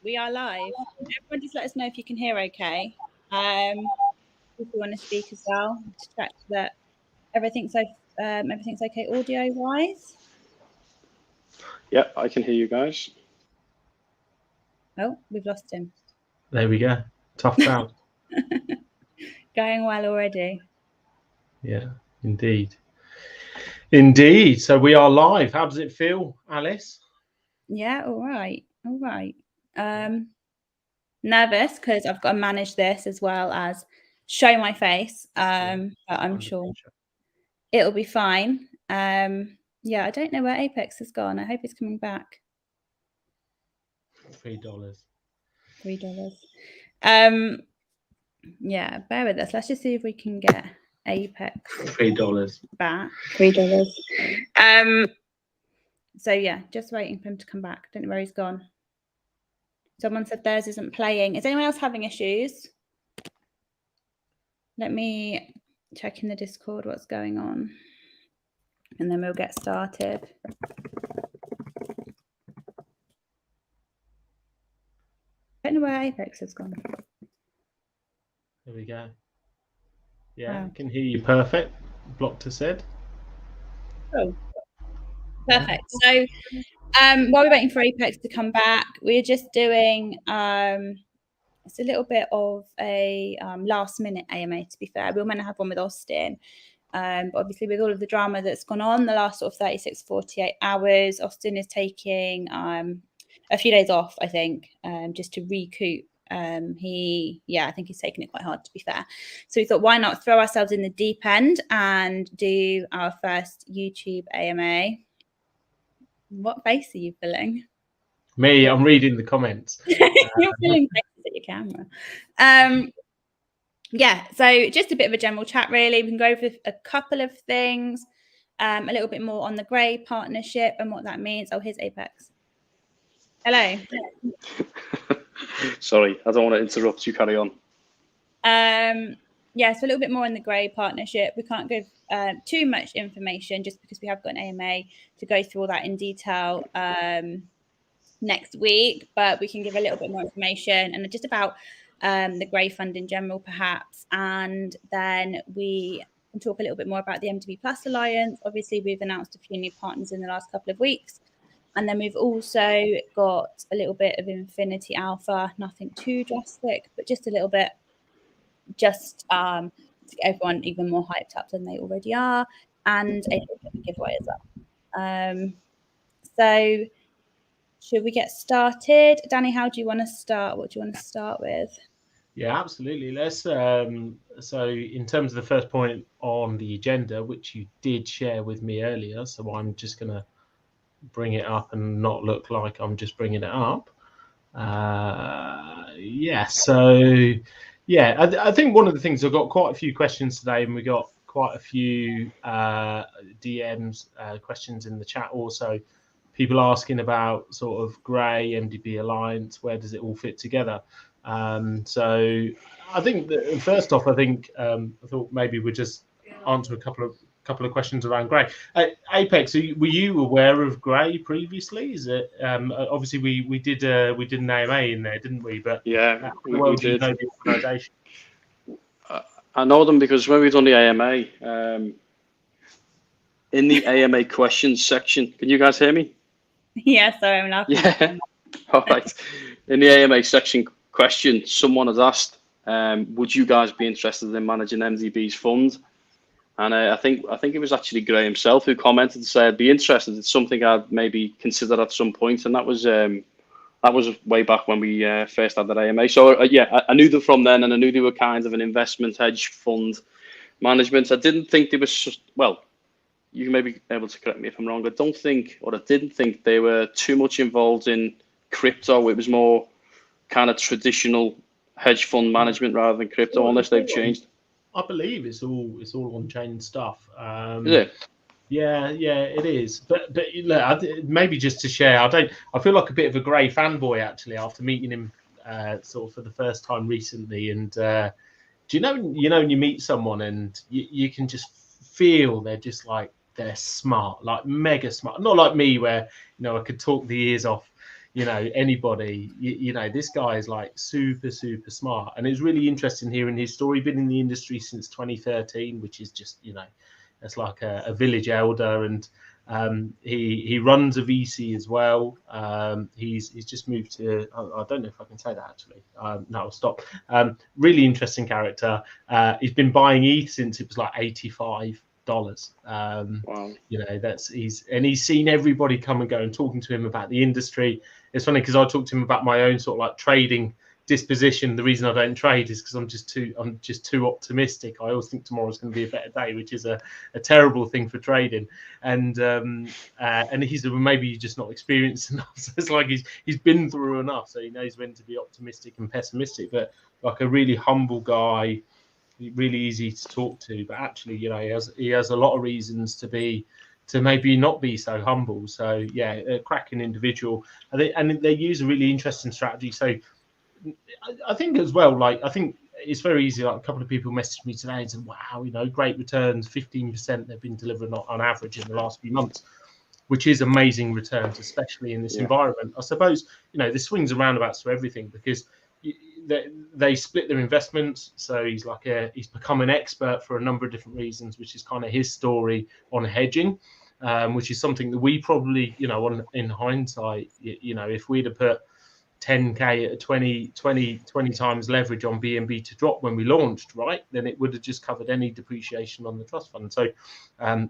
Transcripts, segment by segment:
We are live. Everyone just let us know if you can hear okay. If you want to speak as well, to check that everything's okay audio-wise. Yeah, I can hear you guys. Oh, we've lost him. There we go. Tough crowd. Going well already. Yeah, indeed. Indeed. So we are live. How does it feel, Alice? Yeah, all right. Nervous because I've got to manage this as well as show my face. But I'm sure it'll be fine. Yeah, I don't know where Apex has gone. I hope it's coming back. $3. Yeah, bear with us. Let's just see if we can get Apex $3 back. $3. So yeah, just waiting for him to come back. Don't know where he's gone. Someone said theirs isn't playing. Is anyone else having issues? Let me check in the Discord what's going on, and then we'll get started. I don't know where Apex has gone. There we go. Yeah, I can hear you perfect. Blocked has said. Oh, perfect. So while we're waiting for Apex to come back, we're just doing it's a little bit of a last minute AMA, to be fair. We were meant to have one with Austin. But obviously with all of the drama that's gone on the last sort of 36, 48 hours, Austin is taking a few days off, I think, just to recoup. I think he's taken it quite hard, to be fair. So we thought, why not throw ourselves in the deep end and do our first YouTube AMA? What face are you filling? Me, I'm reading the comments. You're filling faces at your camera. Yeah, so just a bit of a general chat, really. We can go over a couple of things, a little bit more on the Gray partnership and what that means. Oh, here's Apex. Hello. Sorry, I don't want to interrupt you. Carry on. Yeah, so a little bit more on the Gray partnership. We can't give too much information just because we have got an AMA to go through all that in detail next week, but we can give a little bit more information and just about the Gray Fund in general, perhaps, and then we can talk a little bit more about the MTB Plus Alliance. Obviously, we've announced a few new partners in the last couple of weeks, and then we've also got a little bit of Infinity Alpha, nothing too drastic, but just a little bit, just to get everyone even more hyped up than they already are, and a giveaway as well. So should we get started? Danny, how do you want to start? What do you want to start with? Yeah, absolutely. Let's so in terms of the first point on the agenda, which you did share with me earlier, so I'm just going to bring it up and not look like I'm just bringing it up. I think one of the things, I've got quite a few questions today, and we got quite a few DMs, questions in the chat also. People asking about sort of Gray, MTB Alliance, where does it all fit together? So I think that first off, I thought maybe we'd just answer a couple of questions around Gray. Apex, were you aware of Gray previously? Is it obviously we did an AMA in there, didn't we? But yeah, we did. You know the organisation? I know them because when we've done the AMA, in the AMA questions section, can you guys hear me? Yeah, sorry, I'm laughing. Yeah. All right. In the AMA section question, someone has asked, would you guys be interested in managing MTB's fund? And I think it was actually Gray himself who commented and said, I'd be interested. It's something I'd maybe consider at some point. And that was way back when we first had that AMA. So I knew them from then, and I knew they were kind of an investment hedge fund management. I didn't think they was, well, you may be able to correct me if I'm wrong. I didn't think they were too much involved in crypto. It was more kind of traditional hedge fund management rather than crypto, unless they've changed. I believe it's all on-chain stuff. Is it? Yeah, it is. But look, maybe just to share, I feel like a bit of a Gray fanboy actually after meeting him sort of for the first time recently. And do you know when you meet someone and you can just feel they're smart, like mega smart. Not like me, where I could talk the ears off you know, anybody. You know, this guy is like super smart, and it's really interesting hearing his story. Been in the industry since 2013, which is just, you know, it's like a village elder, and he runs a VC as well. He's just moved to, I don't know if I can say that actually. No, I'll stop. Really interesting character. He's been buying ETH since it was like $85. Wow. You know, he's seen everybody come and go, and talking to him about the industry. It's funny because I talked to him about my own sort of like trading disposition. The reason I don't trade is because I'm just too optimistic. I always think tomorrow's going to be a better day, which is a terrible thing for trading. And he's maybe just not experienced enough. So it's like he's been through enough, so he knows when to be optimistic and pessimistic. But like a really humble guy, really easy to talk to. But actually, you know, he has a lot of reasons to maybe not be so humble. So yeah, a cracking individual. And they use a really interesting strategy. So I think as well, like, I think it's very easy. Like, a couple of people messaged me today and said, wow, you know, great returns, 15% they've been delivering on average in the last few months, which is amazing returns, especially in this environment. I suppose, you know, this swings and roundabouts to everything, because they split their investments. So he's become an expert for a number of different reasons, which is kind of his story on hedging, which is something that we probably, you know, in hindsight, you know, if we'd have put 10k at 20 times leverage on BNB to drop when we launched, right, then it would have just covered any depreciation on the trust fund. So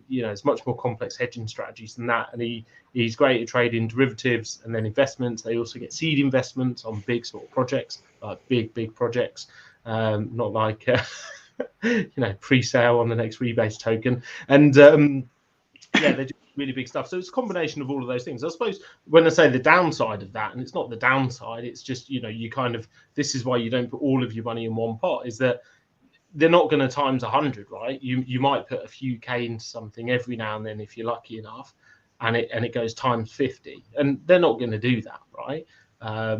you know, it's much more complex hedging strategies than that, and he's great at trading derivatives and then investments. They also get seed investments on big sort of projects, like big projects, not like you know, pre-sale on the next Rebase token. And yeah, they do really big stuff. So it's a combination of all of those things. I suppose when I say the downside of that, and it's not the downside, it's just, you know, you kind of, this is why you don't put all of your money in one pot, is that they're not going to times 100, right? You might put a few K into something every now and then if you're lucky enough, and it goes times 50, and they're not going to do that, right? But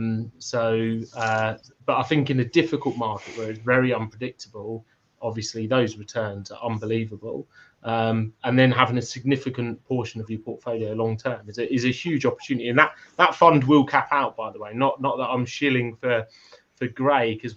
I think in a difficult market where it's very unpredictable, obviously those returns are unbelievable. And then having a significant portion of your portfolio long term is a huge opportunity, and that fund will cap out, by the way. Not that I'm shilling for Gray, because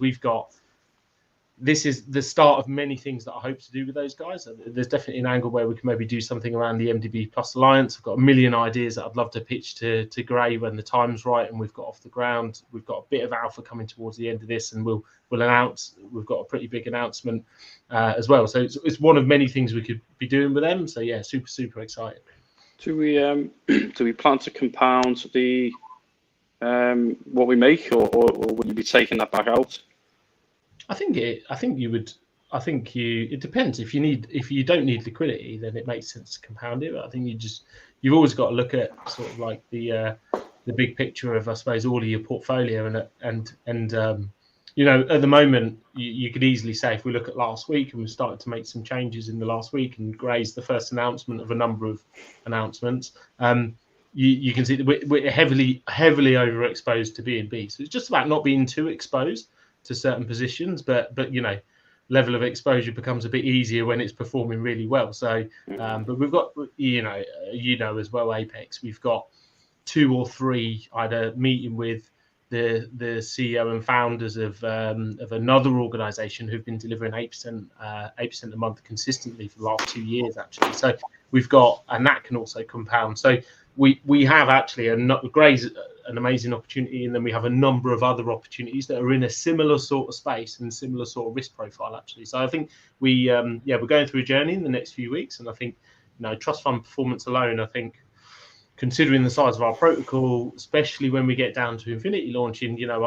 this is the start of many things that I hope to do with those guys. There's definitely an angle where we can maybe do something around the MDB Plus Alliance. I've got a million ideas that I'd love to pitch to Gray when the time's right and we've got off the ground. We've got a bit of alpha coming towards the end of this, and we'll announce. We've got a pretty big announcement as well. So it's one of many things we could be doing with them. So yeah, super excited. Do we plan to compound the what we make, or would you be taking that back out? It depends. If you don't need liquidity, then it makes sense to compound it. But I think you've always got to look at sort of like the big picture of, I suppose, all of your portfolio, and you know, at the moment you could easily say, if we look at last week, and we started to make some changes in the last week, and Gray's the first announcement of a number of announcements. You can see that we're heavily overexposed to BNB. So it's just about not being too exposed to certain positions, but you know, level of exposure becomes a bit easier when it's performing really well. So but we've got, you know as well, Apex, we've got 2 or 3 either meeting with the CEO and founders of another organization who've been delivering 8% a month consistently for the last 2 years, actually. So we've got, and that can also compound. So we have actually Gray's an amazing opportunity, and then we have a number of other opportunities that are in a similar sort of space and similar sort of risk profile, actually. So I think we're going through a journey in the next few weeks, and I think, you know, trust fund performance alone, I think, considering the size of our protocol, especially when we get down to Infinity launching, you know,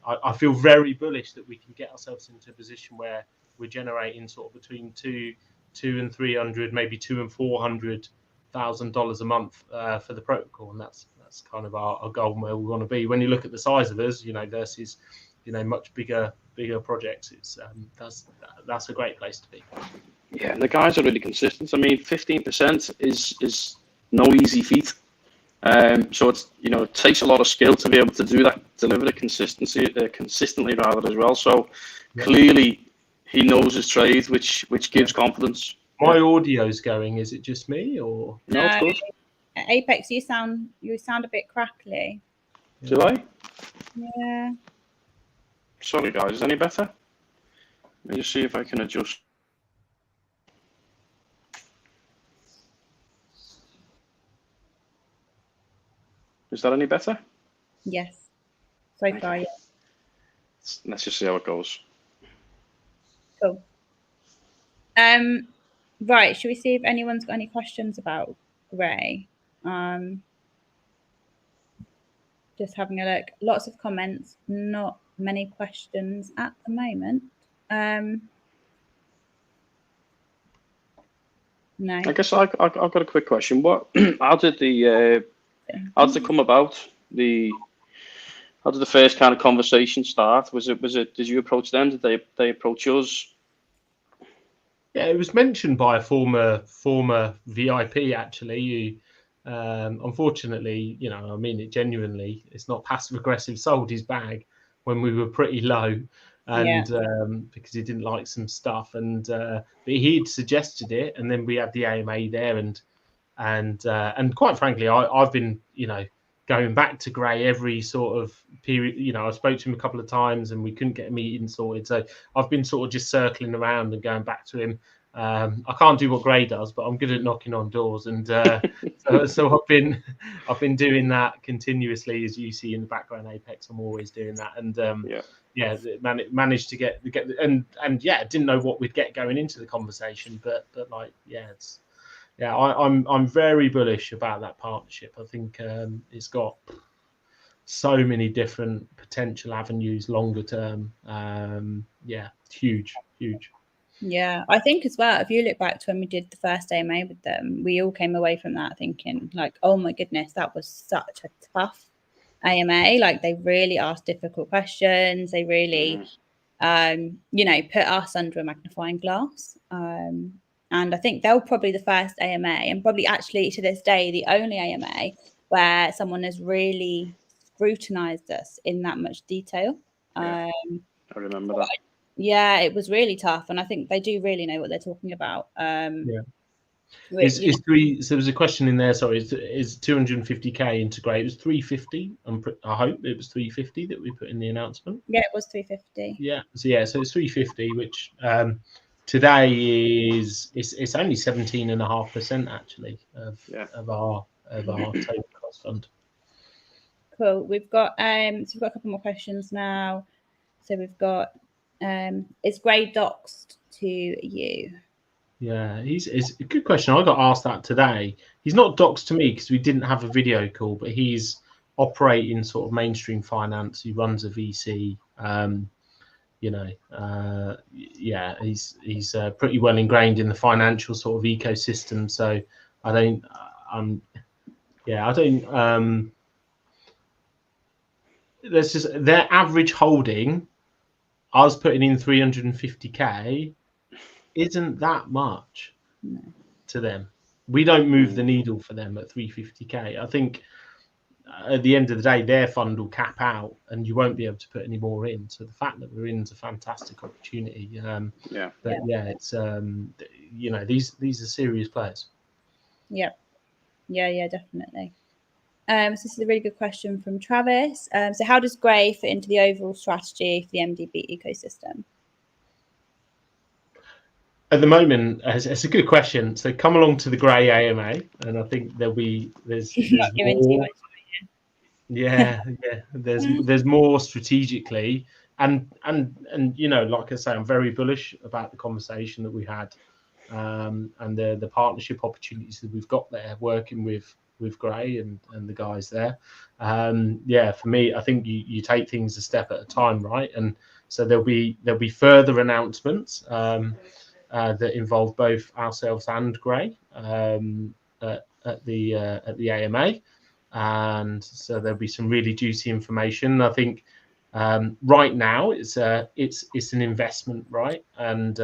I feel very bullish that we can get ourselves into a position where we're generating sort of between $200,000 and $300,000, maybe $200,000 and $400,000 a month for the protocol, and that's kind of our goal where we want to be. When you look at the size of us, you know, versus, you know, much bigger projects, it's that's a great place to be. Yeah, and the guys are really consistent. I mean, 15% is no easy feat. So it's, you know, it takes a lot of skill to be able to do that, deliver the consistently rather as well. So clearly he knows his trade, which gives confidence. My audio's going. Is it just me, or no? It's good. Apex, you sound a bit crackly. Do I? Yeah. Sorry, guys. Is any better? Let me just see if I can adjust. Is that any better? Yes. So far, yeah. Let's just see how it goes. Cool. Right. Should we see if anyone's got any questions about Gray? Just having a look. Lots of comments. Not many questions at the moment. No. I guess I've got a quick question. How did it come about? How did the first kind of conversation start? Was it? Did you approach them? Did they approach us? Yeah, it was mentioned by a former VIP actually. Who, unfortunately, I mean it genuinely. It's not passive aggressive. Sold his bag when we were pretty low, and because he didn't like some stuff, and but he'd suggested it, and then we had the AMA there, and quite frankly, I've been going back to Gray every sort of period. I spoke to him a couple of times and we couldn't get a meeting sorted. So I've been sort of just circling around and going back to him. I can't do what Gray does, but I'm good at knocking on doors. And so I've been doing that continuously, as you see in the background. Apex, I'm always doing that. And managed to get and didn't know what we'd get going into the conversation, but it's. Yeah, I'm very bullish about that partnership. I think it's got so many different potential avenues longer term. Huge. Yeah, I think as well, if you look back to when we did the first AMA with them, we all came away from that thinking like, oh my goodness, that was such a tough AMA. Like they really asked difficult questions. They really, put us under a magnifying glass. And I think they were probably the first AMA, and probably actually to this day the only AMA where someone has really scrutinized us in that much detail. I remember that. Yeah, it was really tough, and I think they do really know what they're talking about. So there's a question in there. Sorry, is 250k integrate? It was 350. I hope it was 350 that we put in the announcement. Yeah, it was 350. Yeah, so it's 350, which today it's only 17.5% actually of our total cost fund. Cool. We've got a couple more questions now. So we've got is Gray doxed to you? Yeah, it's a good question. I got asked that today. He's not doxed to me because we didn't have a video call, but he's operating sort of mainstream finance. He runs a VC. He's pretty well ingrained in the financial sort of ecosystem. So there's just their average holding. I was putting in 350k. Isn't that much to them? We don't move the needle for them at 350k. I think at the end of the day, their fund will cap out, and you won't be able to put any more in. So the fact that we're in is a fantastic opportunity. It's these are serious players. Yeah, definitely. So this is a really good question from Travis. So how does Gray fit into the overall strategy for the MDB ecosystem? At the moment, it's a good question. So come along to the Gray AMA, and I think there's more. There's more strategically, and like I say, I'm very bullish about the conversation that we had, and the partnership opportunities that we've got there, working with Gray and the guys there. For me, I think you take things a step at a time, right? And so there'll be further announcements that involve both ourselves and Gray at the AMA. And so there'll be some really juicy information. I think right now it's an investment, right? And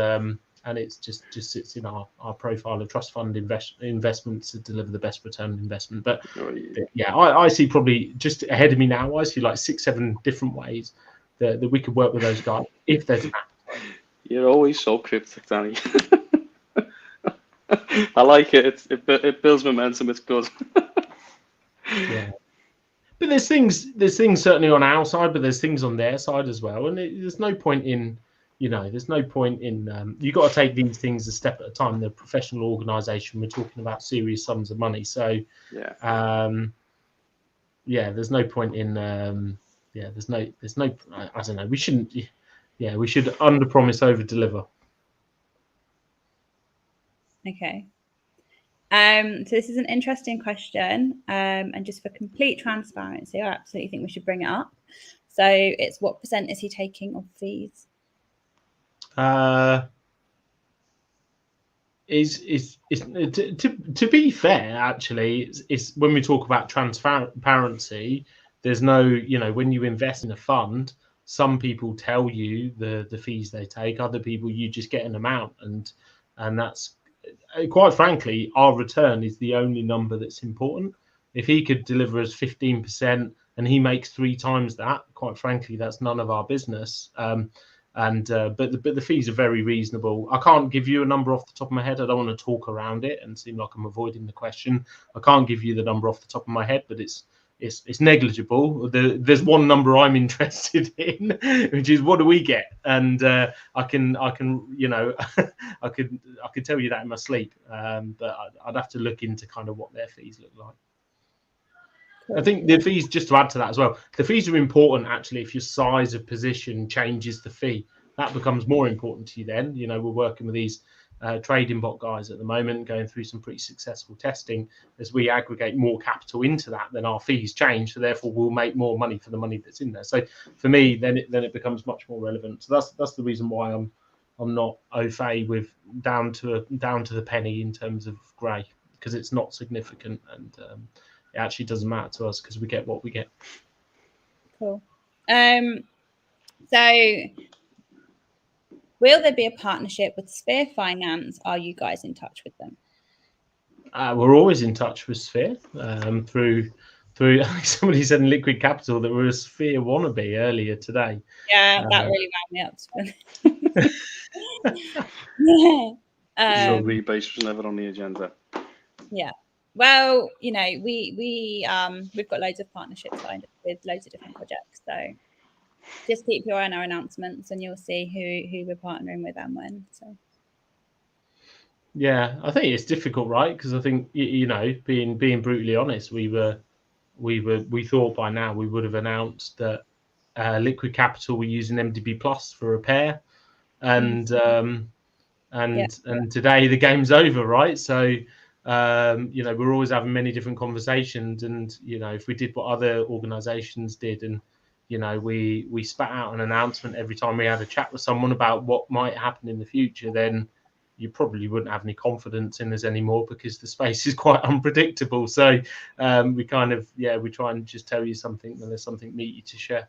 it's just sits in our profile of trust fund investments to deliver the best return on investment. But I see probably just ahead of me now. I see like 6-7 different ways that we could work with those guys if there's an appetite. You're always so cryptic, Danny. I like it. It builds momentum. It's good. Yeah. But there's things certainly on our side, but there's things on their side as well. And there's no point in, you know, there's no point in, you got to take these things a step at a time. They're a professional organisation. We're talking about serious sums of money. So, yeah, there's no point in, there's no, I don't know. We shouldn't, we should under promise, over deliver. Okay. So this is an interesting question, and just for complete transparency, I absolutely think we should bring it up. So it's, what % is he taking of fees? To be fair, actually, it's when we talk about transparency, there's no, you know, when you invest in a fund, some people tell you the fees they take, other people you just get an amount, and that's, quite frankly, our return is the only number that's important. If he could deliver us 15% and he makes 3 times that, quite frankly, that's none of our business. But the fees are very reasonable. I can't give you a number off the top of my head. I don't want to talk around it and seem like I'm avoiding the question. I can't give you the number off the top of my head, but it's negligible. There's one number I'm interested in, which is, what do we get? And I can you know, I could tell you that in my sleep, but I'd have to look into kind of what their fees look like. I think the fees, just to add to that as well, the fees are important actually. If your size of position changes the fee, that becomes more important to you then. You know, we're working with these trading bot guys at the moment, going through some pretty successful testing. As we aggregate more capital into that, then our fees change, so therefore we'll make more money for the money that's in there. So for me, then it becomes much more relevant. So that's the reason why I'm not au fait with down to the penny in terms of grey, because it's not significant, and it actually doesn't matter to us because we get what we get. Cool. So will there be a partnership with Sphere Finance? Are you guys in touch with them? We're always in touch with Sphere through somebody said in Liquid Capital that we're a Sphere wannabe earlier today. Yeah, that really wound me up. So Rebase was never on the agenda. Yeah. Well, you know, we've got loads of partnerships signed up with loads of different projects. So just keep your eye on our announcements and you'll see who we're partnering with and when. So yeah, I think it's difficult, right? Because I think, you know, being brutally honest, we thought by now we would have announced that Liquid Capital were using MDB Plus for repair, and today the game's over, right? So you know, we're always having many different conversations, and you know, if we did what other organizations did, and you know, we spat out an announcement every time we had a chat with someone about what might happen in the future, then you probably wouldn't have any confidence in us anymore, because the space is quite unpredictable. So we kind of, we try and just tell you something when there's something meaty to share.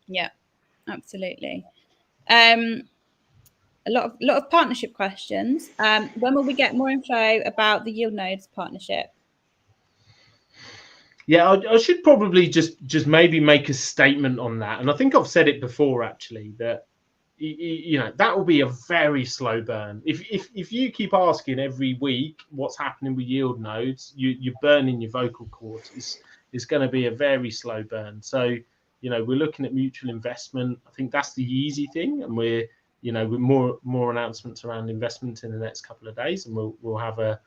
Yeah, absolutely. A lot of partnership questions. When will we get more info about the Yield Nodes partnership? Yeah, I should probably just maybe make a statement on that. And I think I've said it before, actually, that you know, that will be a very slow burn. If you keep asking every week what's happening with Yield Nodes, you're burning your vocal cords. It's going to be a very slow burn. So, you know, we're looking at mutual investment. I think that's the easy thing, and we're, you know, with more announcements around investment in the next couple of days, and we'll have that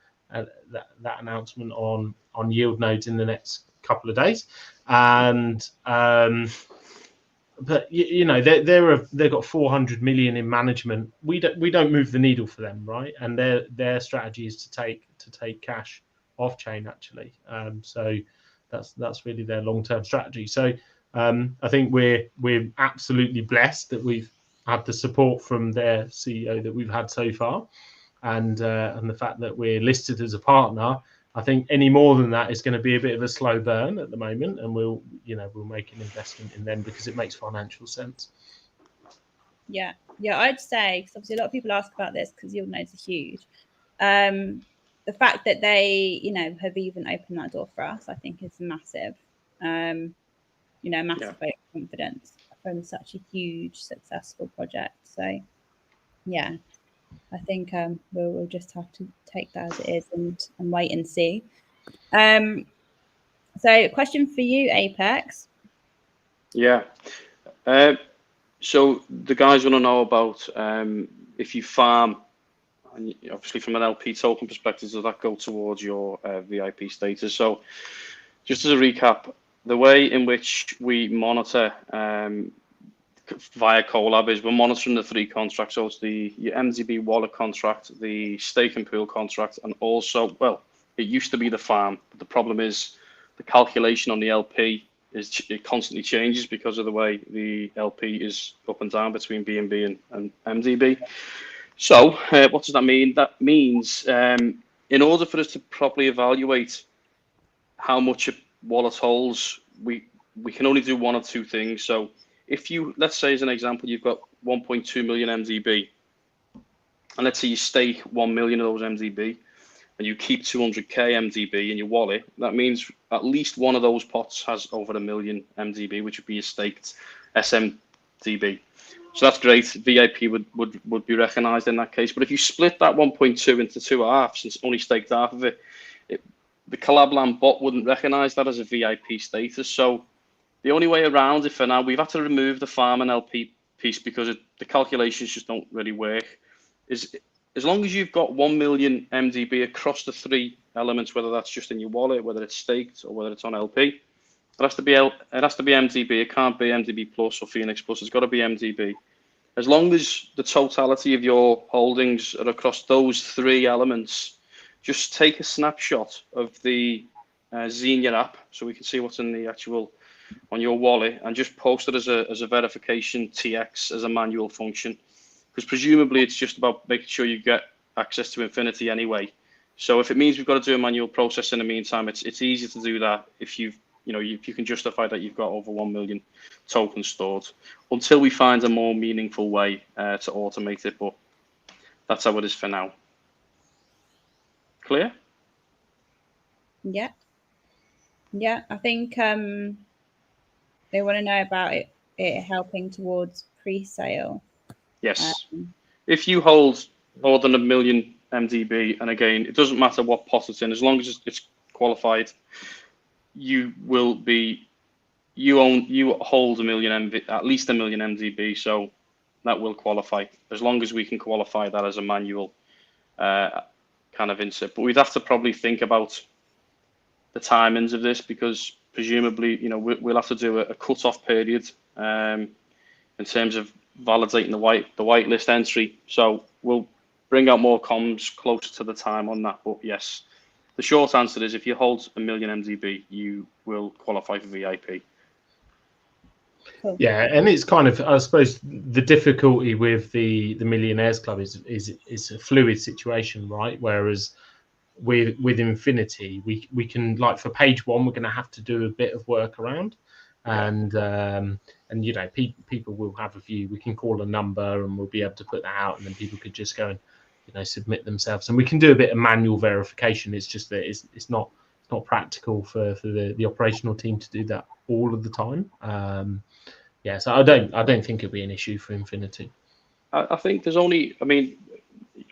announcement on Yield Nodes in the next couple of days. And but you know, they've got 400 million in management. We don't move the needle for them, right? And their strategy is to take cash off chain, actually. So that's really their long-term strategy. So I think we're absolutely blessed that we've had the support from their CEO that we've had so far, and the fact that we're listed as a partner. I think any more than that is going to be a bit of a slow burn at the moment, and we'll make an investment in them because it makes financial sense. Yeah, I'd say, because obviously a lot of people ask about this because Yield Nodes are huge. The fact that they, you know, have even opened that door for us, I think, is massive. You know, massive vote of confidence from such a huge, successful project. So, yeah, I think we'll just have to take that as it is and wait and see. So, question for you, Apex. Yeah. So the guys want to know about if you farm, and obviously from an LP token perspective, does that go towards your VIP status? So just as a recap, the way in which we monitor via Colab is we're monitoring the 3 contracts. So it's the MDB wallet contract, the stake and pool contract, and also, well, it used to be the farm. But the problem is the calculation on the LP it constantly changes because of the way the LP is up and down between BNB and MDB. So what does that mean? That means in order for us to properly evaluate how much a wallet holds, we can only do one or two things. So if you, let's say as an example, you've got 1.2 million MDB, and let's say you stake 1 million of those MDB, and you keep 200k MDB in your wallet, that means at least one of those pots has over 1 million MDB, which would be a staked SMDB. So that's great. VIP would be recognized in that case. But if you split that 1.2 into 2 halves and only staked half of it, the Collabland bot wouldn't recognize that as a VIP status. So the only way around it for now, we've had to remove the farm and LP piece because the calculations just don't really work, is as long as you've got 1 million MDB across the 3 elements, whether that's just in your wallet, whether it's staked, or whether it's on LP, it has to be MDB. It can't be MDB Plus or Phoenix Plus. It's got to be MDB. As long as the totality of your holdings are across those 3 elements, just take a snapshot of the Xenia app so we can see what's in the actual on your wallet, and just post it as a verification TX as a manual function. Because presumably it's just about making sure you get access to Infinity anyway. So if it means we've got to do a manual process in the meantime, it's easy to do that if you can justify that you've got over 1 million tokens stored, until we find a more meaningful way to automate it. But that's how it is for now. Clear? Yeah. I think they want to know about it helping towards pre-sale. Yes. If you hold more than 1 million MDB, and again, it doesn't matter what pot it's in, as long as it's qualified, you hold at least 1 million MDB, so that will qualify, as long as we can qualify that as a manual kind of insert. But we'd have to probably think about the timings of this, because presumably, we'll have to do a cut-off period in terms of validating the whitelist entry. So we'll bring out more comms closer to the time on that. But yes, the short answer is if you hold 1 million MDB, you will qualify for VIP. Cool. Yeah, and it's kind of, I suppose, the difficulty with the Millionaires Club is a fluid situation, right? Whereas with Infinity, we can, like for page 1, we're going to have to do a bit of work around. And people will have a view. We can call a number and we'll be able to put that out, and then people could just go and submit themselves, and we can do a bit of manual verification. It's just that it's not practical for the operational team to do that all of the time. So I don't think it'll be an issue for Infinity. I think there's only,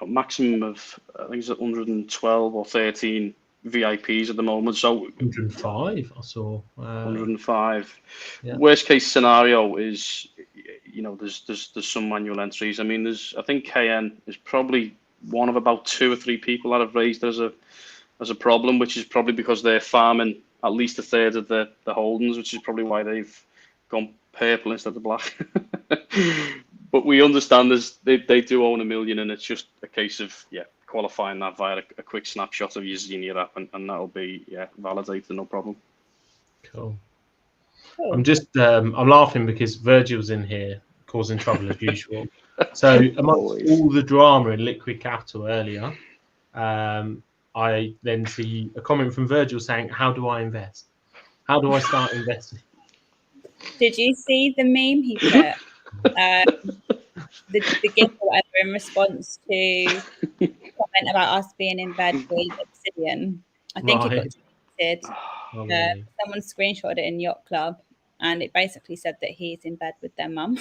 maximum of, I think it's 112 or 13 VIPs at the moment. So 105, I saw. 105. Yeah. Worst case scenario is, there's some manual entries. I think KN is probably one of about 2 or 3 people that have raised as a problem, which is probably because they're farming at least a third of the holdings, which is probably why they've gone purple instead of black. But we understand they do own 1 million, and it's just a case of qualifying that via a quick snapshot of your Xenia app, and that'll be validated, no problem. Cool. I'm just I'm laughing because Virgil's in here causing trouble as usual. So amongst all the drama in Liquid Capital earlier, I then see a comment from Virgil saying, "How do I invest? How do I start investing?" Did you see the meme he put? The gift or whatever in response to comment about us being in bed with Obsidian. I think it got tweeted. Someone screenshotted it in Yacht Club, and it basically said that he's in bed with their mum.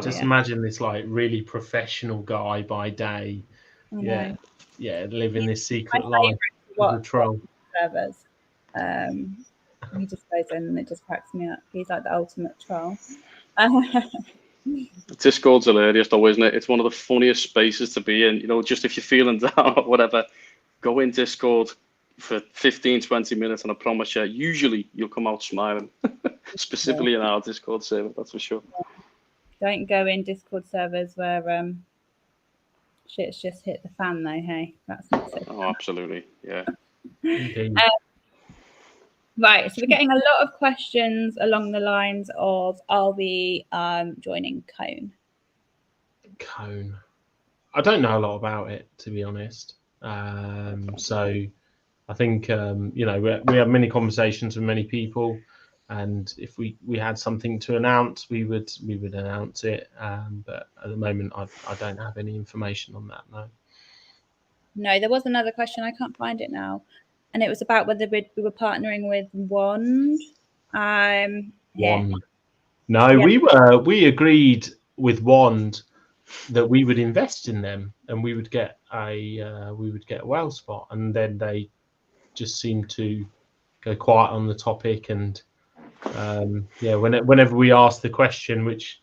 just imagine this like really professional guy by day. Yeah, living this secret life of a troll. Servers. He just goes in and it just cracks me up. He's like the ultimate troll. Discord's hilarious though, isn't it? It's one of the funniest spaces to be in. You know, just if you're feeling down or whatever, go in Discord for 15, 20 minutes and I promise you, usually you'll come out smiling. Specifically in our Discord server, that's for sure. Don't go in Discord servers where shit's just hit the fan though, hey? That's not so Oh, absolutely, yeah. Right, so we're getting a lot of questions along the lines of, are we joining Cone? Cone. I don't know a lot about it, to be honest. So I think, you know, we have many conversations with many people, and if we had something to announce, we would announce it. But at the moment, I don't have any information on that, no. No, there was another question. I can't find it now. And it was about whether we were partnering with Wand. Wand. No, we agreed with Wand that we would invest in them and we would get a whale spot, and then they just seemed to go quiet on the topic. And whenever we asked the question, which,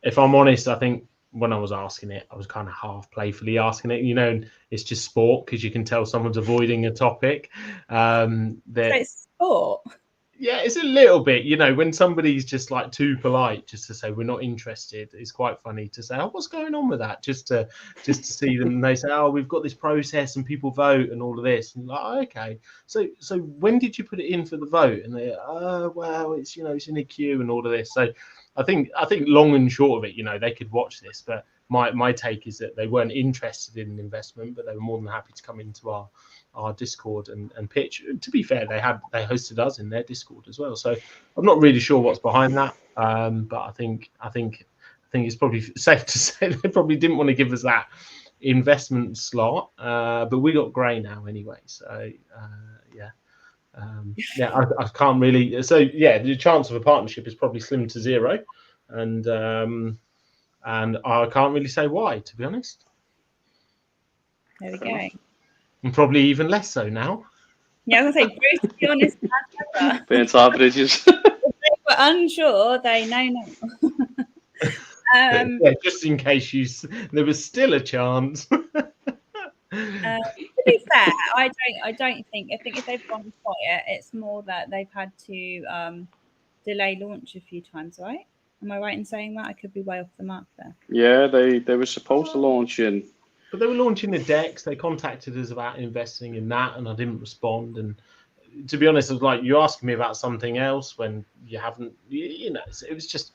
if I'm honest, I think when I was asking it, I was kind of half playfully asking it. You know, it's just sport because you can tell someone's avoiding a topic. It's sport. Yeah, it's a little bit, you know, when somebody's just like too polite just to say we're not interested. It's quite funny to say, oh, what's going on with that? Just to see them, and they say, oh, we've got this process and people vote and all of this. And like, oh, okay, so when did you put it in for the vote? And they, oh, well, it's, you know, it's in a queue and all of this. So I think long and short of it, you know, they could watch this, but my take is that they weren't interested in investment, but they were more than happy to come into our Discord and pitch. To be fair, they hosted us in their Discord as well. So I'm not really sure what's behind that, but I think it's probably safe to say they probably didn't want to give us that investment slot. But we got Gray now anyway, so I can't really. So yeah, the chance of a partnership is probably slim to zero, and I can't really say why, to be honest. There we go. And probably even less so now. Yeah, I was going to say, Bruce, to be honest, as ever. Burnt our bridges. If they were unsure, they know now. Just in case there was still a chance. To be fair, I think if they've gone quiet, it's more that they've had to delay launch a few times, right? Am I right in saying that? I could be way off the mark there. Yeah, they were supposed to launch in. But they were launching the decks. They contacted us about investing in that, and I didn't respond. And to be honest, it was like you asking me about something else when you haven't. You know, it was just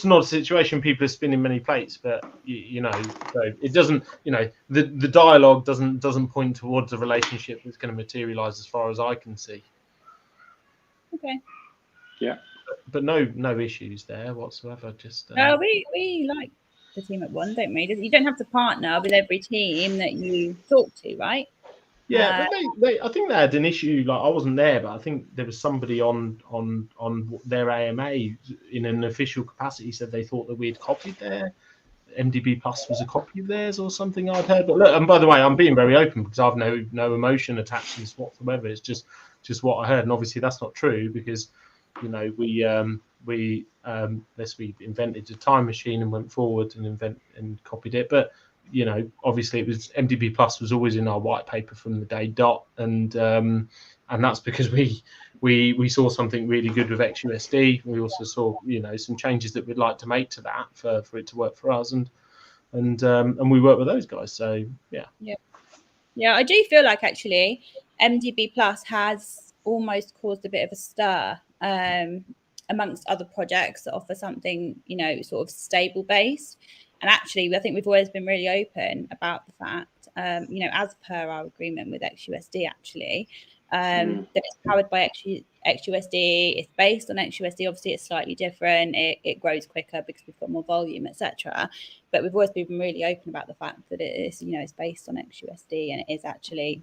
an odd situation. People are spinning many plates, but you know, so it doesn't. You know, the dialogue doesn't point towards a relationship that's going to materialize as far as I can see. Okay. Yeah. But no issues there whatsoever. Just we like the team at Wand, don't we? You don't have to partner with every team that you talk to, right? Yeah, but I think they had an issue. Like, I wasn't there, but I think there was somebody on their AMA in an official capacity said they thought that we had copied their MDB Plus was a copy of theirs or something I'd heard. But look, and by the way, I'm being very open because I've no emotion attached to this whatsoever. It's just what I heard, and obviously that's not true because, you know, we invented a time machine and went forward and copied it. But, you know, obviously it was MDB Plus was always in our white paper from the day dot, and that's because we saw something really good with XUSD. We also saw, you know, some changes that we'd like to make to that for it to work for us, and we work with those guys. So yeah, I do feel like actually MDB Plus has almost caused a bit of a stir amongst other projects that offer something, you know, sort of stable based. And actually, I think we've always been really open about the fact, you know, as per our agreement with XUSD, actually, that it's powered by XUSD. It's based on XUSD. Obviously, it's slightly different. It grows quicker because we've got more volume, etc. But we've always been really open about the fact that it is, you know, it's based on XUSD and it is actually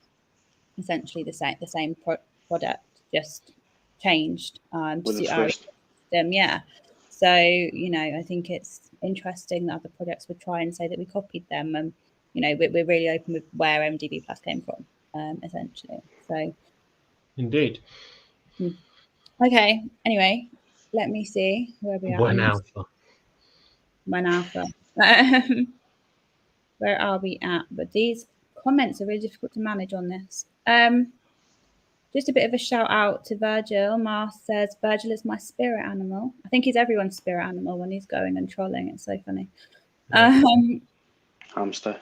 essentially the same product, just changed to suit our system. Yeah. So, you know, I think it's interesting that other projects would try and say that we copied them. And, you know, we're really open with where MDB Plus came from, essentially. So, indeed. Okay. Anyway, let me see where we are. One alpha. One alpha. Where are we at? But these comments are really difficult to manage on this. Just a bit of a shout out to Virgil. Mars says, Virgil is my spirit animal. I think he's everyone's spirit animal when he's going and trolling. It's so funny. Yeah. Hamster.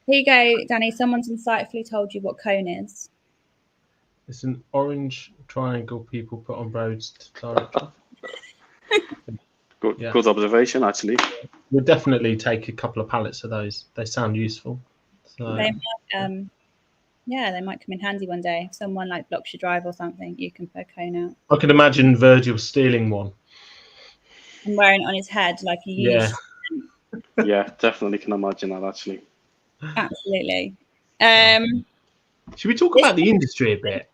Here you go, Danny. Someone's insightfully told you what cone is. It's an orange triangle people put on roads to direct. Good observation, actually. We'll definitely take a couple of pallets of those. They sound useful. So. They might, they might come in handy one day. If someone like blocks your drive or something, you can put a cone out. I could imagine Virgil stealing one and wearing it on his head like he used. Yeah, definitely can imagine that, actually. Absolutely. Should we talk about the industry a bit?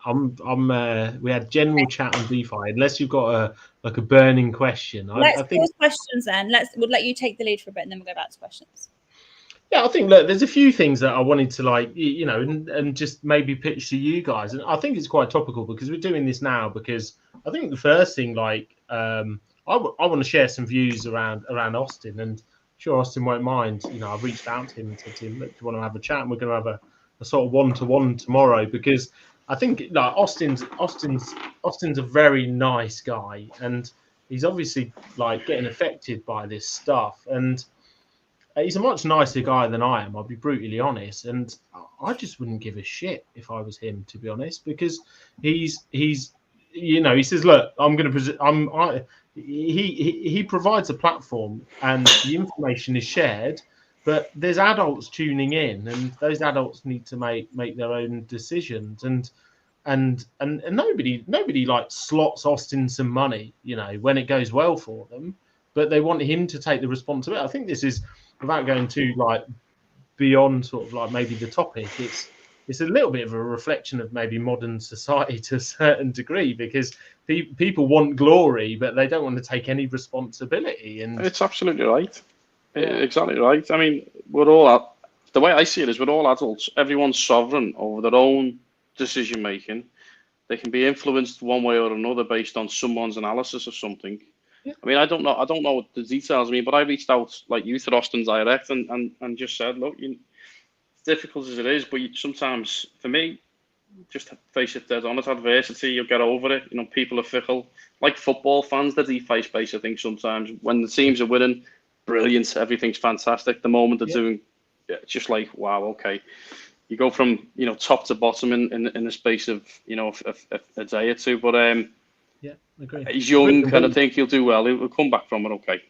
We had general chat on DeFi. Unless you've got a burning question, Let's pause questions then. We'll let you take the lead for a bit, and then we'll go back to questions. Yeah, I think there's a few things that I wanted to and just maybe pitch to you guys, and I think it's quite topical because we're doing this now. Because I think the first thing, I want to share some views around Austin, and sure Austin won't mind. I've reached out to him and said to him, look, do you want to have a chat? And we're going to have a sort of one-to-one tomorrow, because I think Austin's a very nice guy, and he's obviously getting affected by this stuff, and he's a much nicer guy than I am. I'll be brutally honest, and I just wouldn't give a shit if I was him, to be honest, because he says, look, I'm going to present. He provides a platform, and the information is shared. But there's adults tuning in, and those adults need to make their own decisions. And nobody slots Austin some money, when it goes well for them. But they want him to take the responsibility. I think this is, without going too beyond sort of maybe the topic, it's a little bit of a reflection of maybe modern society to a certain degree, because people want glory, but they don't want to take any responsibility. And it's absolutely right. Exactly right. I mean, the way I see it is we're all adults. Everyone's sovereign over their own decision making. They can be influenced one way or another based on someone's analysis of something. Yeah. I mean, I don't know what the details mean, but I reached out like you to Austin direct and just said, look, difficult as it is, but sometimes for me, just face it dead on. It's adversity, you'll get over it. People are fickle. Like football fans, the DeFi space, I think sometimes when the teams are winning, brilliant, everything's fantastic. The moment they're doing, it's just like, wow, okay. You go from top to bottom in the space of a day or two. But agree. He's young, and I think he'll do well. He'll come back from it, okay.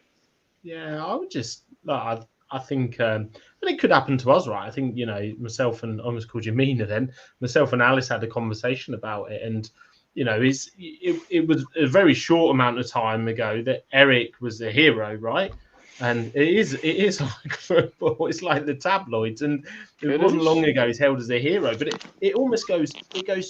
Yeah, I would just I think, and it could happen to us, right? I think myself and I almost called you Mina then. Myself and Alice had a conversation about it, and it was a very short amount of time ago that Eric was the hero, right? And it is like football. It's like the tabloids, and it wasn't long ago he's held as a hero, but it almost goes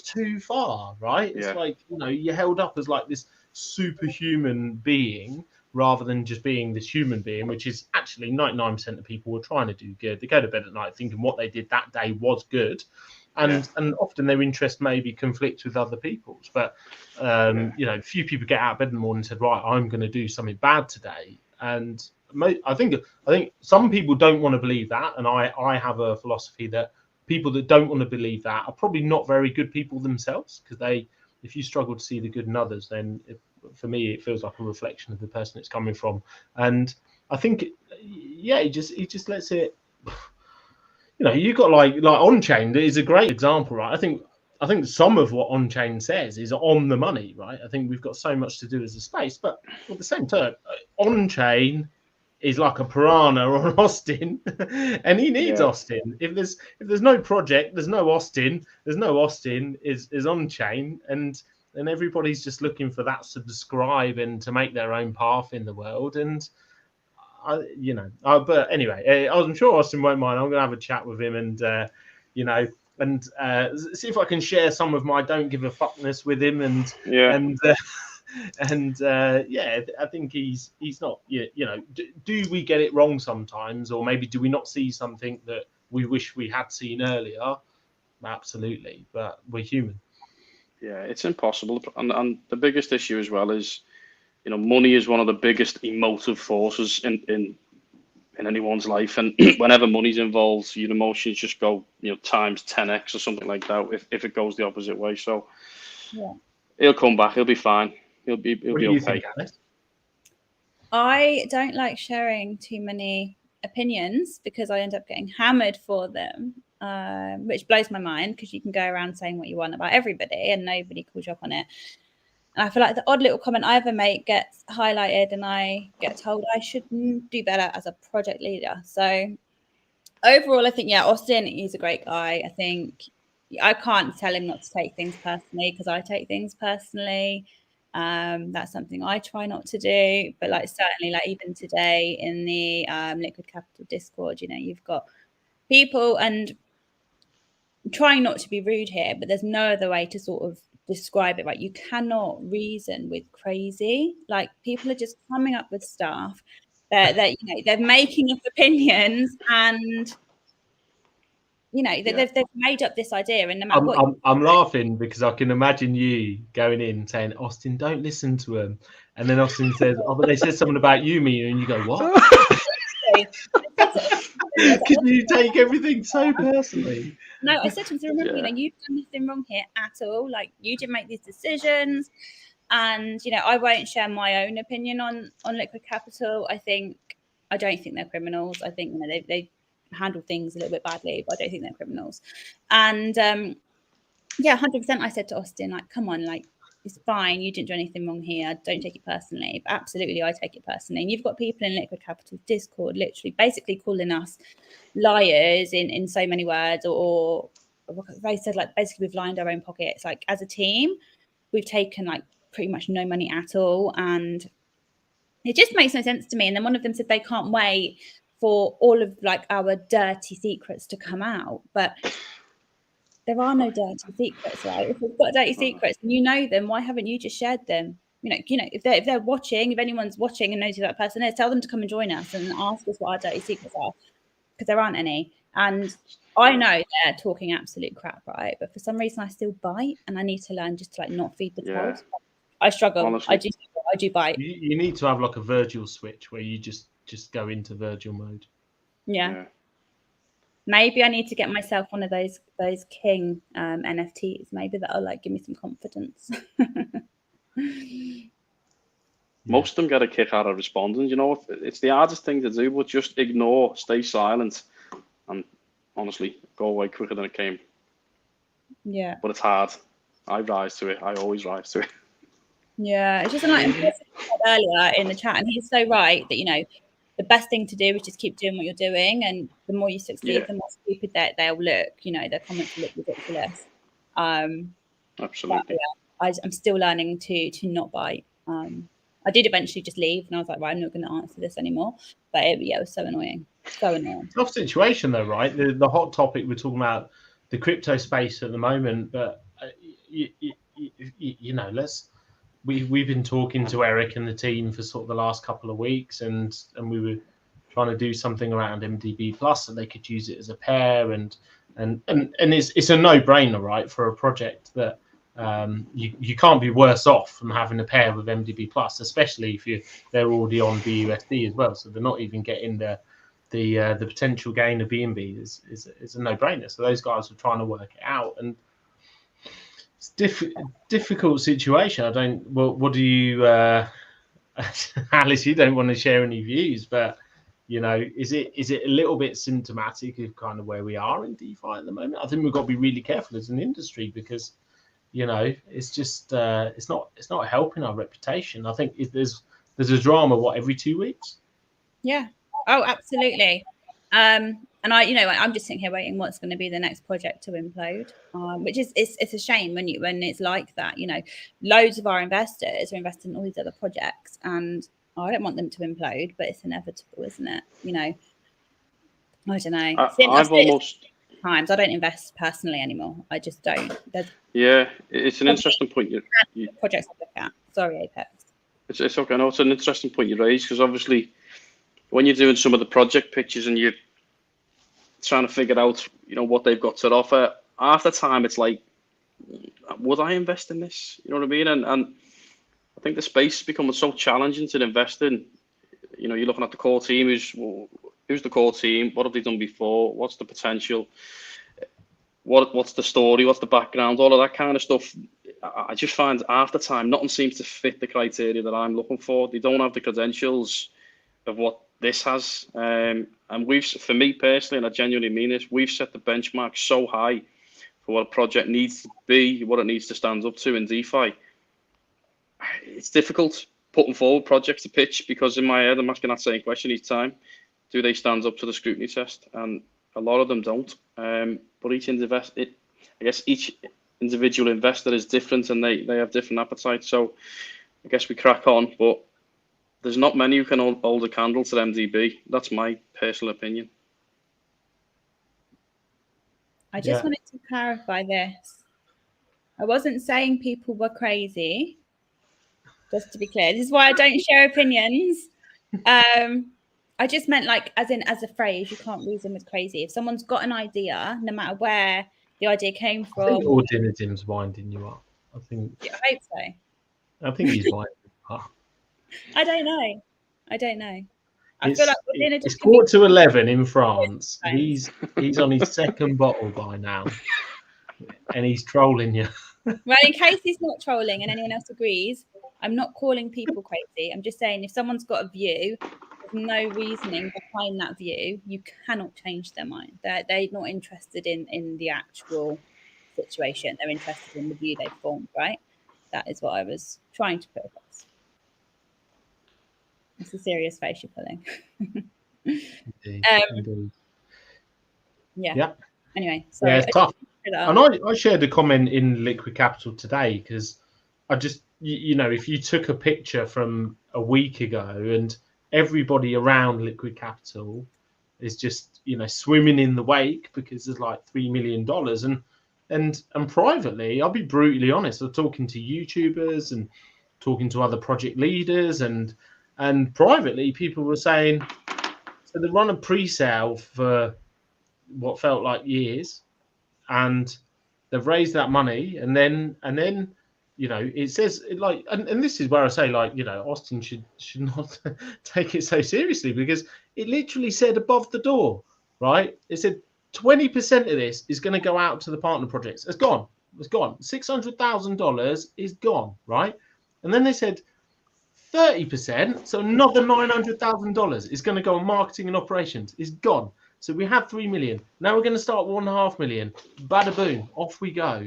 too far, right? It's like you're held up as like this superhuman being rather than just being this human being, which is actually 99% of people were trying to do good. They go to bed at night thinking what they did that day was good, and often their interest maybe conflicts with other people's. But few people get out of bed in the morning and said, right, I'm going to do something bad today, and I think some people don't want to believe that, and I have a philosophy that people that don't want to believe that are probably not very good people themselves, because if you struggle to see the good in others, then for me it feels like a reflection of the person it's coming from. And I think he just lets it. You got like on-chain is a great example, right? I think some of what on-chain says is on the money, right? I think we've got so much to do as a space, but at the same time, on-chain is like a piranha on Austin, and he needs Austin. If there's no project, there's no Austin. There's no Austin is on chain, and everybody's just looking for that subscribe and to make their own path in the world. And but anyway, I'm sure Austin won't mind. I'm gonna have a chat with him, and see if I can share some of my don't give a fuckness with him, and And yeah, I think he's not. Do we get it wrong sometimes, or maybe do we not see something that we wish we had seen earlier? Absolutely, but we're human. Yeah, it's impossible. And the biggest issue as well is, money is one of the biggest emotive forces in anyone's life. And whenever money's involved, your emotions just go, times 10x or something like that if it goes the opposite way. So Yeah. he'll come back. He'll be fine. He'll be What do you okay. think, Alice? I don't like sharing too many opinions because I end up getting hammered for them, which blows my mind because you can go around saying what you want about everybody and nobody calls you up on it. And I feel like the odd little comment I ever make gets highlighted and I get told I should do better as a project leader. So overall, I think, yeah, Austin, he's a great guy. I think I can't tell him not to take things personally because I take things personally. That's something I try not to do. But certainly, even today in the Liquid Capital Discord, you've got people, and I'm trying not to be rude here, but there's no other way to sort of describe it, right? You cannot reason with crazy. People are just coming up with stuff that they're making up opinions, and they've made up this idea, and no matter what. I'm laughing because I can imagine you going in saying, Austin, don't listen to him. And then Austin says, oh, but they said something about you, Mina, and you go, what? Can you take everything so personally? No, I said to him, remember, you've done nothing wrong here at all. You didn't make these decisions. And, I won't share my own opinion on Liquid Capital. I don't think they're criminals. I think, they handle things a little bit badly, but I don't think they're criminals. And, 100%, I said to Austin, come on, it's fine. You didn't do anything wrong here. Don't take it personally. But absolutely, I take it personally. And you've got people in Liquid Capital Discord literally basically calling us liars in so many words, or they said, basically we've lined our own pockets. As a team, we've taken pretty much no money at all. And it just makes no sense to me. And then one of them said they can't wait for all of our dirty secrets to come out. But there are no dirty secrets, right? If we've got dirty secrets and you know them, why haven't you just shared them? If they're watching, if anyone's watching and knows who that person is, tell them to come and join us and ask us what our dirty secrets are, because there aren't any. And I know they're talking absolute crap, right? But for some reason, I still bite, and I need to learn just to not feed the trolls. I struggle. Honestly, I do bite. You need to have a Virgil switch where you just go into Virgil mode. Yeah. Maybe I need to get myself one of those King NFTs. Maybe that'll give me some confidence. Most of them get a kick out of responding. It's the hardest thing to do, but just ignore, stay silent, and honestly, go away quicker than it came. Yeah. But it's hard. I rise to it. I always rise to it. Yeah, it's just earlier in the chat, and he's so right that the best thing to do is just keep doing what you're doing, and the more you succeed, the more stupid they'll look. Their comments will look ridiculous. Absolutely. I'm still learning to not bite. I did eventually just leave, and I was like, right, I'm not going to answer this anymore. But it was so annoying. So annoying. Tough situation though, right? The hot topic we're talking about, the crypto space at the moment, but we've been talking to Eric and the team for sort of the last couple of weeks, and we were trying to do something around MDB Plus, so they could use it as a pair, and it's a no-brainer, right, for a project that you can't be worse off from having a pair with MDB Plus, especially if they're already on BUSD as well, so they're not even getting the potential gain of BNB is a no-brainer. So those guys were trying to work it out, and it's difficult situation. What do you, Alice? You don't want to share any views, but is it a little bit symptomatic of kind of where we are in DeFi at the moment? I think we've got to be really careful as an industry because it's just it's not helping our reputation. I think there's a drama every 2 weeks. Yeah. Oh, absolutely. And I'm just sitting here waiting what's going to be the next project to implode, which is it's a shame when it's like that. Loads of our investors are investing in all these other projects, and I don't want them to implode, but it's inevitable, isn't it? I don't know. times. I don't invest personally anymore. I just don't. There's it's an interesting point. You projects I look at. Sorry, Apex. It's okay. No, it's an interesting point you raised, because obviously when you're doing some of the project pitches and you're trying to figure out, what they've got to offer, half the time it's like, would I invest in this? You know what I mean? And I think the space is becoming so challenging to invest in. You're looking at the core team. Who's the core team? What have they done before? What's the potential? What's the story? What's the background? All of that kind of stuff. I just find half the time nothing seems to fit the criteria that I'm looking for. They don't have the credentials of what this has. And for me personally, and I genuinely mean this, we've set the benchmark so high for what a project needs to be, what it needs to stand up to in DeFi. It's difficult putting forward projects to pitch, because in my head I'm asking that same question each time: do they stand up to the scrutiny test? And a lot of them don't. But each individual investor is different, and they have different appetites. So I guess we crack on. But there's not many who can hold a candle to MDB. That's my personal opinion. I just wanted to clarify this. I wasn't saying people were crazy. Just to be clear, this is why I don't share opinions. I just meant, like, as a phrase, you can't reason with crazy. If someone's got an idea, no matter where the idea came from. I think Ordinidim's winding you up. I hope so. I think he's winding you up. I don't know. I feel like Ordinidim, it's 4:11 in France. He's on his second bottle by now, and he's trolling you. Well, in case he's not trolling and anyone else agrees, I'm not calling people crazy. I'm just saying, if someone's got a view, there's no reasoning behind that view, you cannot change their mind. They're not interested in the actual situation. They're interested in the view they've formed, right? That is what I was trying to put across. It's a serious face you're pulling. Indeed. Yeah. Anyway, sorry. Yeah, it's tough. And I shared a comment in Liquid Capital today, because I just, if you took a picture from a week ago and everybody around Liquid Capital is just, swimming in the wake because there's like $3 million, and privately, I'll be brutally honest, I'm talking to YouTubers and talking to other project leaders, and privately people were saying, so they run a pre-sale for what felt like years, and they've raised that money, and then it says, like, and this is where I say, like, Austin should not take it so seriously, because it literally said above the door, right? It said 20% of this is going to go out to the partner projects. It's gone. $600,000 is gone, right? And then they said 30%, so another $900,000 is going to go on marketing and operations. Is gone. So we have 3 million. Now we're going to start 1.5 million. Bada boom, off we go.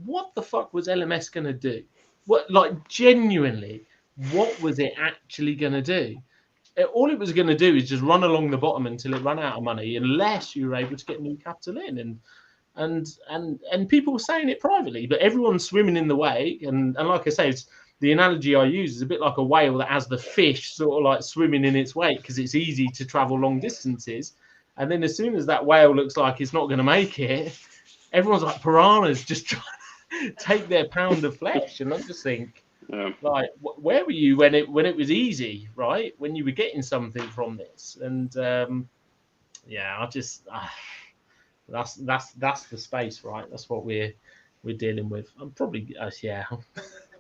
What the fuck was LMS going to do? What, like, genuinely, what was it actually going to do? All it was going to do is just run along the bottom until it ran out of money, unless you were able to get new capital in. And people were saying it privately, but everyone's swimming in the wake. And like I say, the analogy I use is a bit like a whale that has the fish sort of like swimming in its wake, because it's easy to travel long distances. And then as soon as that whale looks like it's not going to make it, everyone's like piranhas just trying to take their pound of flesh. And I just think, like, where were you when it was easy, right? When you were getting something from this? And I just that's the space, right? That's what we're dealing with. I'm probably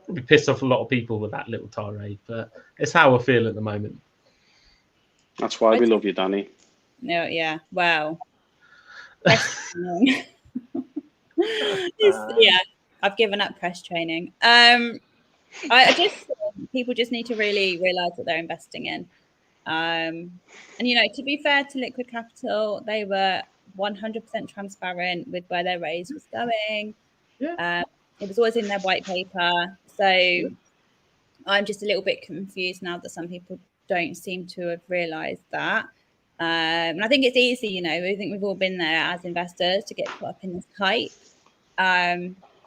probably pissed off a lot of people with that little tirade, but it's how I feel at the moment. That's why we love you, Danny. No, yeah. Wow. I've given up press training. I just think people just need to really realize what they're investing in. And to be fair to Liquid Capital, they were 100% transparent with where their raise was going. Yeah. It was always in their white paper. So I'm just a little bit confused now that some people don't seem to have realized that. And I think it's easy, I think we've all been there as investors to get caught up in this hype.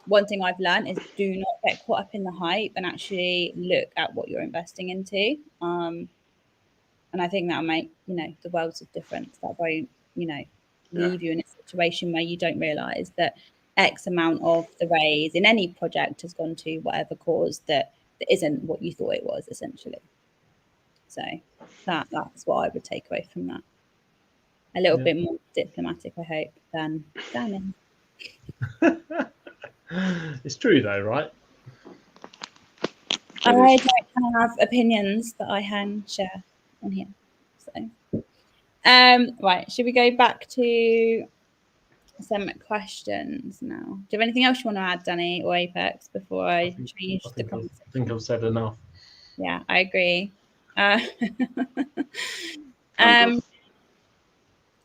One thing I've learned is do not get caught up in the hype and actually look at what you're investing into. And I think that'll make, the worlds of difference. That won't, leave you in a situation where you don't realise that X amount of the raise in any project has gone to whatever cause that isn't what you thought it was, essentially. So that's what I would take away from that. A little bit more diplomatic, I hope, than Danny. It's true though, right? I don't have opinions that I can share on here. So, right, should we go back to some questions now? Do you have anything else you want to add, Danny or Apex, before I change the conversation? I think I've said enough. Yeah, I agree.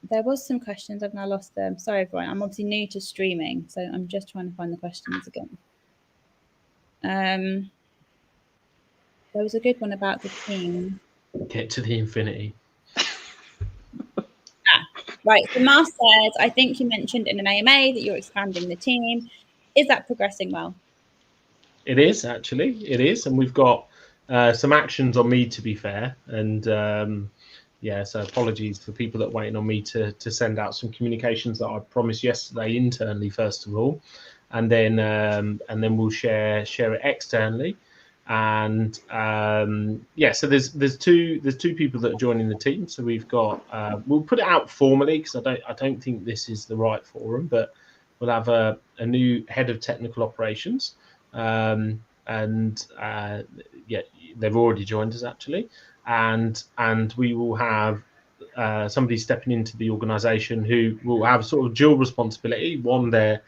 There was some questions. I've now lost them. Sorry, everyone. I'm obviously new to streaming, so I'm just trying to find the questions again. There was a good one about the team. Get to the infinity. Right. So Mark says, I think you mentioned in an AMA that you're expanding the team. Is that progressing well? It is, actually. It is. And we've got some actions on me, to be fair. And so apologies for people that are waiting on me to send out some communications that I promised yesterday internally, first of all. And then we'll share it externally. And so there's two people that are joining the team. So we've got we'll put it out formally because I don't think this is the right forum, but we'll have a new head of technical operations, and they've already joined us actually, and we will have somebody stepping into the organisation who will have sort of dual responsibility. One, they're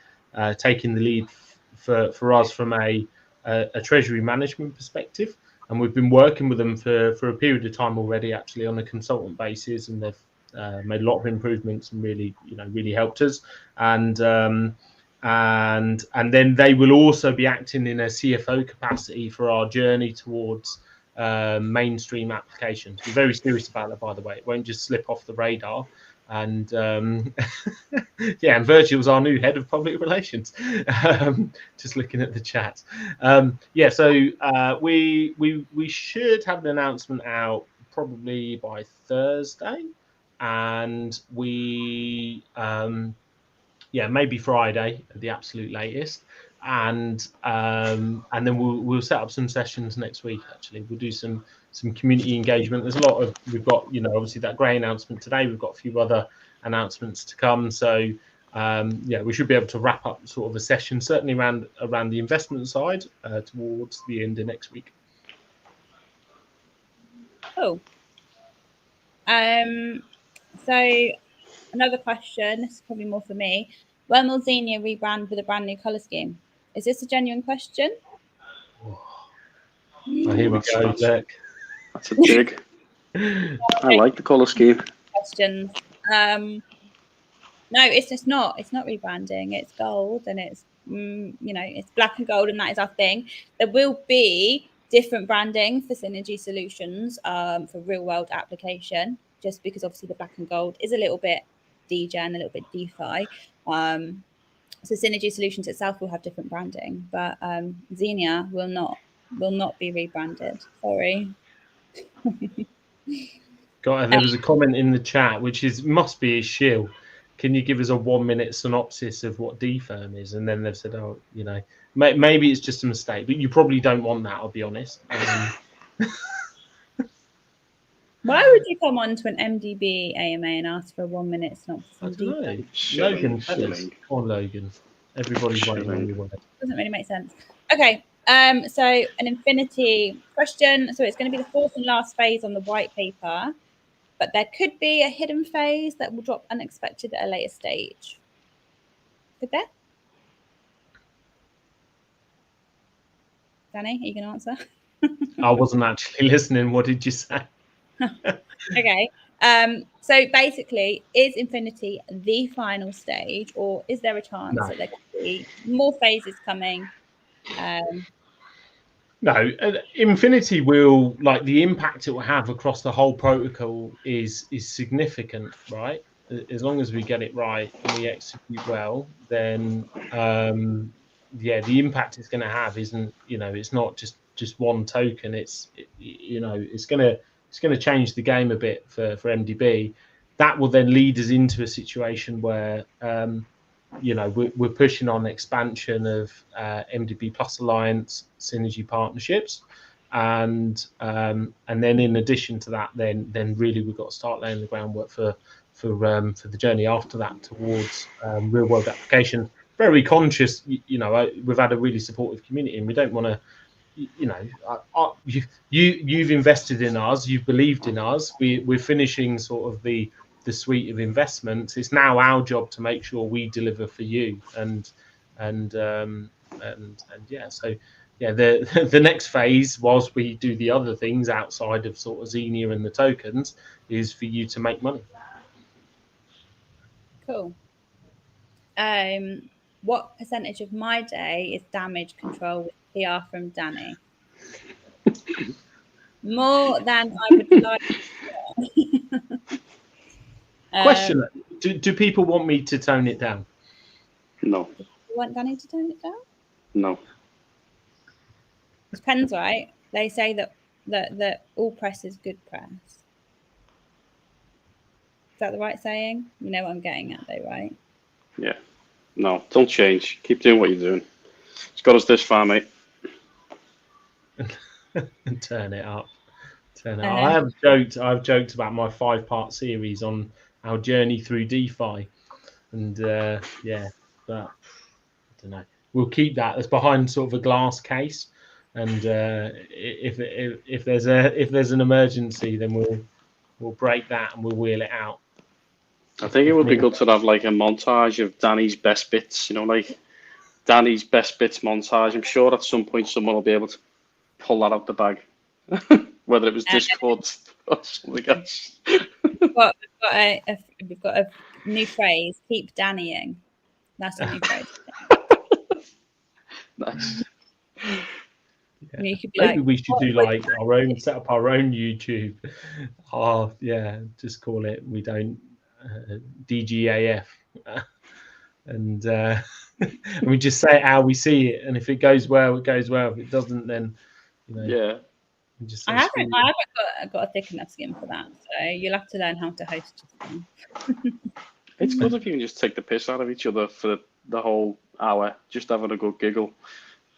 taking the lead for us from a treasury management perspective, and we've been working with them for a period of time already, actually on a consultant basis, and they've made a lot of improvements and really helped us. And then they will also be acting in a CFO capacity for our journey towards mainstream applications. We're very serious about that, by the way. It won't just slip off the radar. And and Virgil's our new head of public relations. Just looking at the chat. So we should have an announcement out probably by Thursday, and we maybe Friday at the absolute latest. And then we'll set up some sessions next week. Actually, we'll do some community engagement. There's a lot of, we've got obviously that grey announcement today. We've got a few other announcements to come. So we should be able to wrap up sort of a session certainly around the investment side towards the end of next week. Cool. So another question. This is probably more for me. When will Xenia rebrand with a brand new colour scheme? Is this a genuine question? Here we go, Jack. That's a dig. I like the colour scheme. Questions. No, it's just not. It's not rebranding. It's gold, and it's it's black and gold, and that is our thing. There will be different branding for Synergy Solutions for real world application, just because obviously the black and gold is a little bit DGen, a little bit DeFi. So Synergy Solutions itself will have different branding, but Xenia will not be rebranded. Sorry. There was a comment in the chat which must be a shill. Can you give us a 1-minute synopsis of what DFirm is? And then they've said, maybe it's just a mistake, but you probably don't want that, I'll be honest. Why would you come on to an MDB AMA and ask for a 1-minute synopsis? I don't know. Logan, tell us. Or Logan. Everybody's waiting on your word. Doesn't really make sense. Okay. So an infinity question. So it's going to be the fourth and last phase on the white paper, but there could be a hidden phase that will drop unexpected at a later stage. Could there? Danny, are you going to answer? I wasn't actually listening. What did you say? Okay. So basically, is Infinity the final stage, or is there a chance that there could be more phases coming? No, Infinity will, like, the impact it will have across the whole protocol is significant, right? As long as we get it right and we execute well, then the impact it's going to have isn't, it's not just one token. It's going to change the game a bit for MDB. that will then lead us into a situation where we're pushing on expansion of MDB Plus Alliance synergy partnerships, and then in addition to that, then really we've got to start laying the groundwork for the journey after that towards real world application. Very conscious, we've had a really supportive community, and we don't want to. You've invested in us, you've believed in us. We're finishing sort of the suite of investments. It's now our job to make sure we deliver for you, and yeah. So yeah, the next phase, whilst we do the other things outside of sort of Xenia and the tokens, is for you to make money. Cool. What percentage of my day is damage control with PR from Danny? More than I would like. Question: do people want me to tone it down? No. Do you want Danny to tone it down? No. It depends, right? They say that all press is good press. Is that the right saying? You know what I'm getting at, though, right? Yeah. No, don't change. Keep doing what you're doing. It's got us this far, mate. Turn it up. I've joked about my 5-part series on our journey through DeFi, and but I don't know. We'll keep that as behind sort of a glass case, and if there's an emergency, then we'll break that and we'll wheel it out. I think it would be good to have like a montage of Danny's best bits, like Danny's best bits montage. I'm sure at some point someone will be able to pull that out the bag, whether it was Discord or something else. We've got a new phrase: keep Dannying. That's a new phrase. Nice. Yeah. Maybe we should do like set up our own YouTube. Oh yeah, just call it. We don't DGAF, and we just say it how we see it, and if it goes well, it goes well. If it doesn't, then yeah. I haven't got a thick enough skin for that, so you'll have to learn how to host. It's good if you can just take the piss out of each other for the whole hour, just having a good giggle.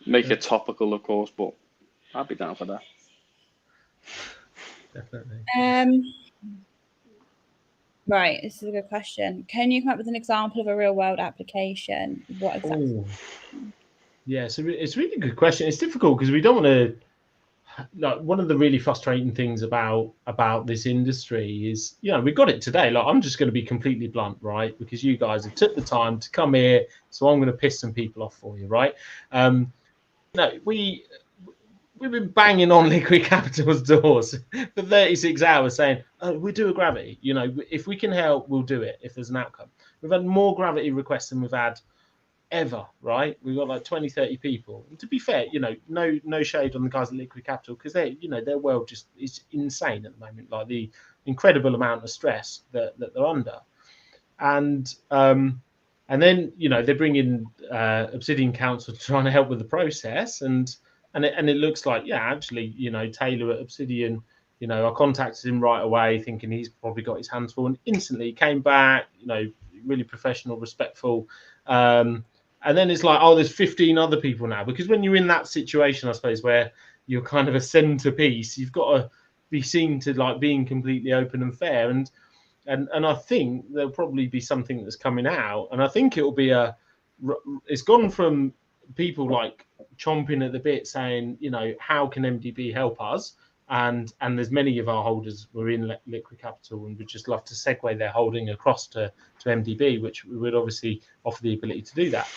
Make it topical, of course, but I'd be down for that. Definitely. Right, this is a good question. Can you come up with an example of a real world application? What exactly? Oh. Yeah, so it's a really good question. It's difficult because we don't want to. Like, one of the really frustrating things about this industry is, we got it today. Like, I'm just going to be completely blunt, right? Because you guys have took the time to come here, so I'm going to piss some people off for you, right? We've been banging on Liquid Capital's doors for 36 hours saying, oh, we'll do a Gravity. If we can help, we'll do it if there's an outcome. We've had more Gravity requests than we've had ever, right? We've got like 20, 30 people. And to be fair, no shade on the guys at Liquid Capital, because their world just is insane at the moment, like the incredible amount of stress that they're under. And then, they bring in Obsidian Council trying to help with the process, and it looks like, actually, Taylor at Obsidian, I contacted him right away thinking he's probably got his hands full, and instantly he came back, really professional, respectful. And then it's like, oh, there's 15 other people now. Because when you're in that situation, I suppose, where you're kind of a centerpiece, you've got to be seen to like being completely open and fair. And I think there'll probably be something that's coming out. And I think it'll be it's gone from people like chomping at the bit saying, how can MDB help us? And there's many of our holders were in Liquid Capital and would just love to segue their holding across to MDB, which we would obviously offer the ability to do that.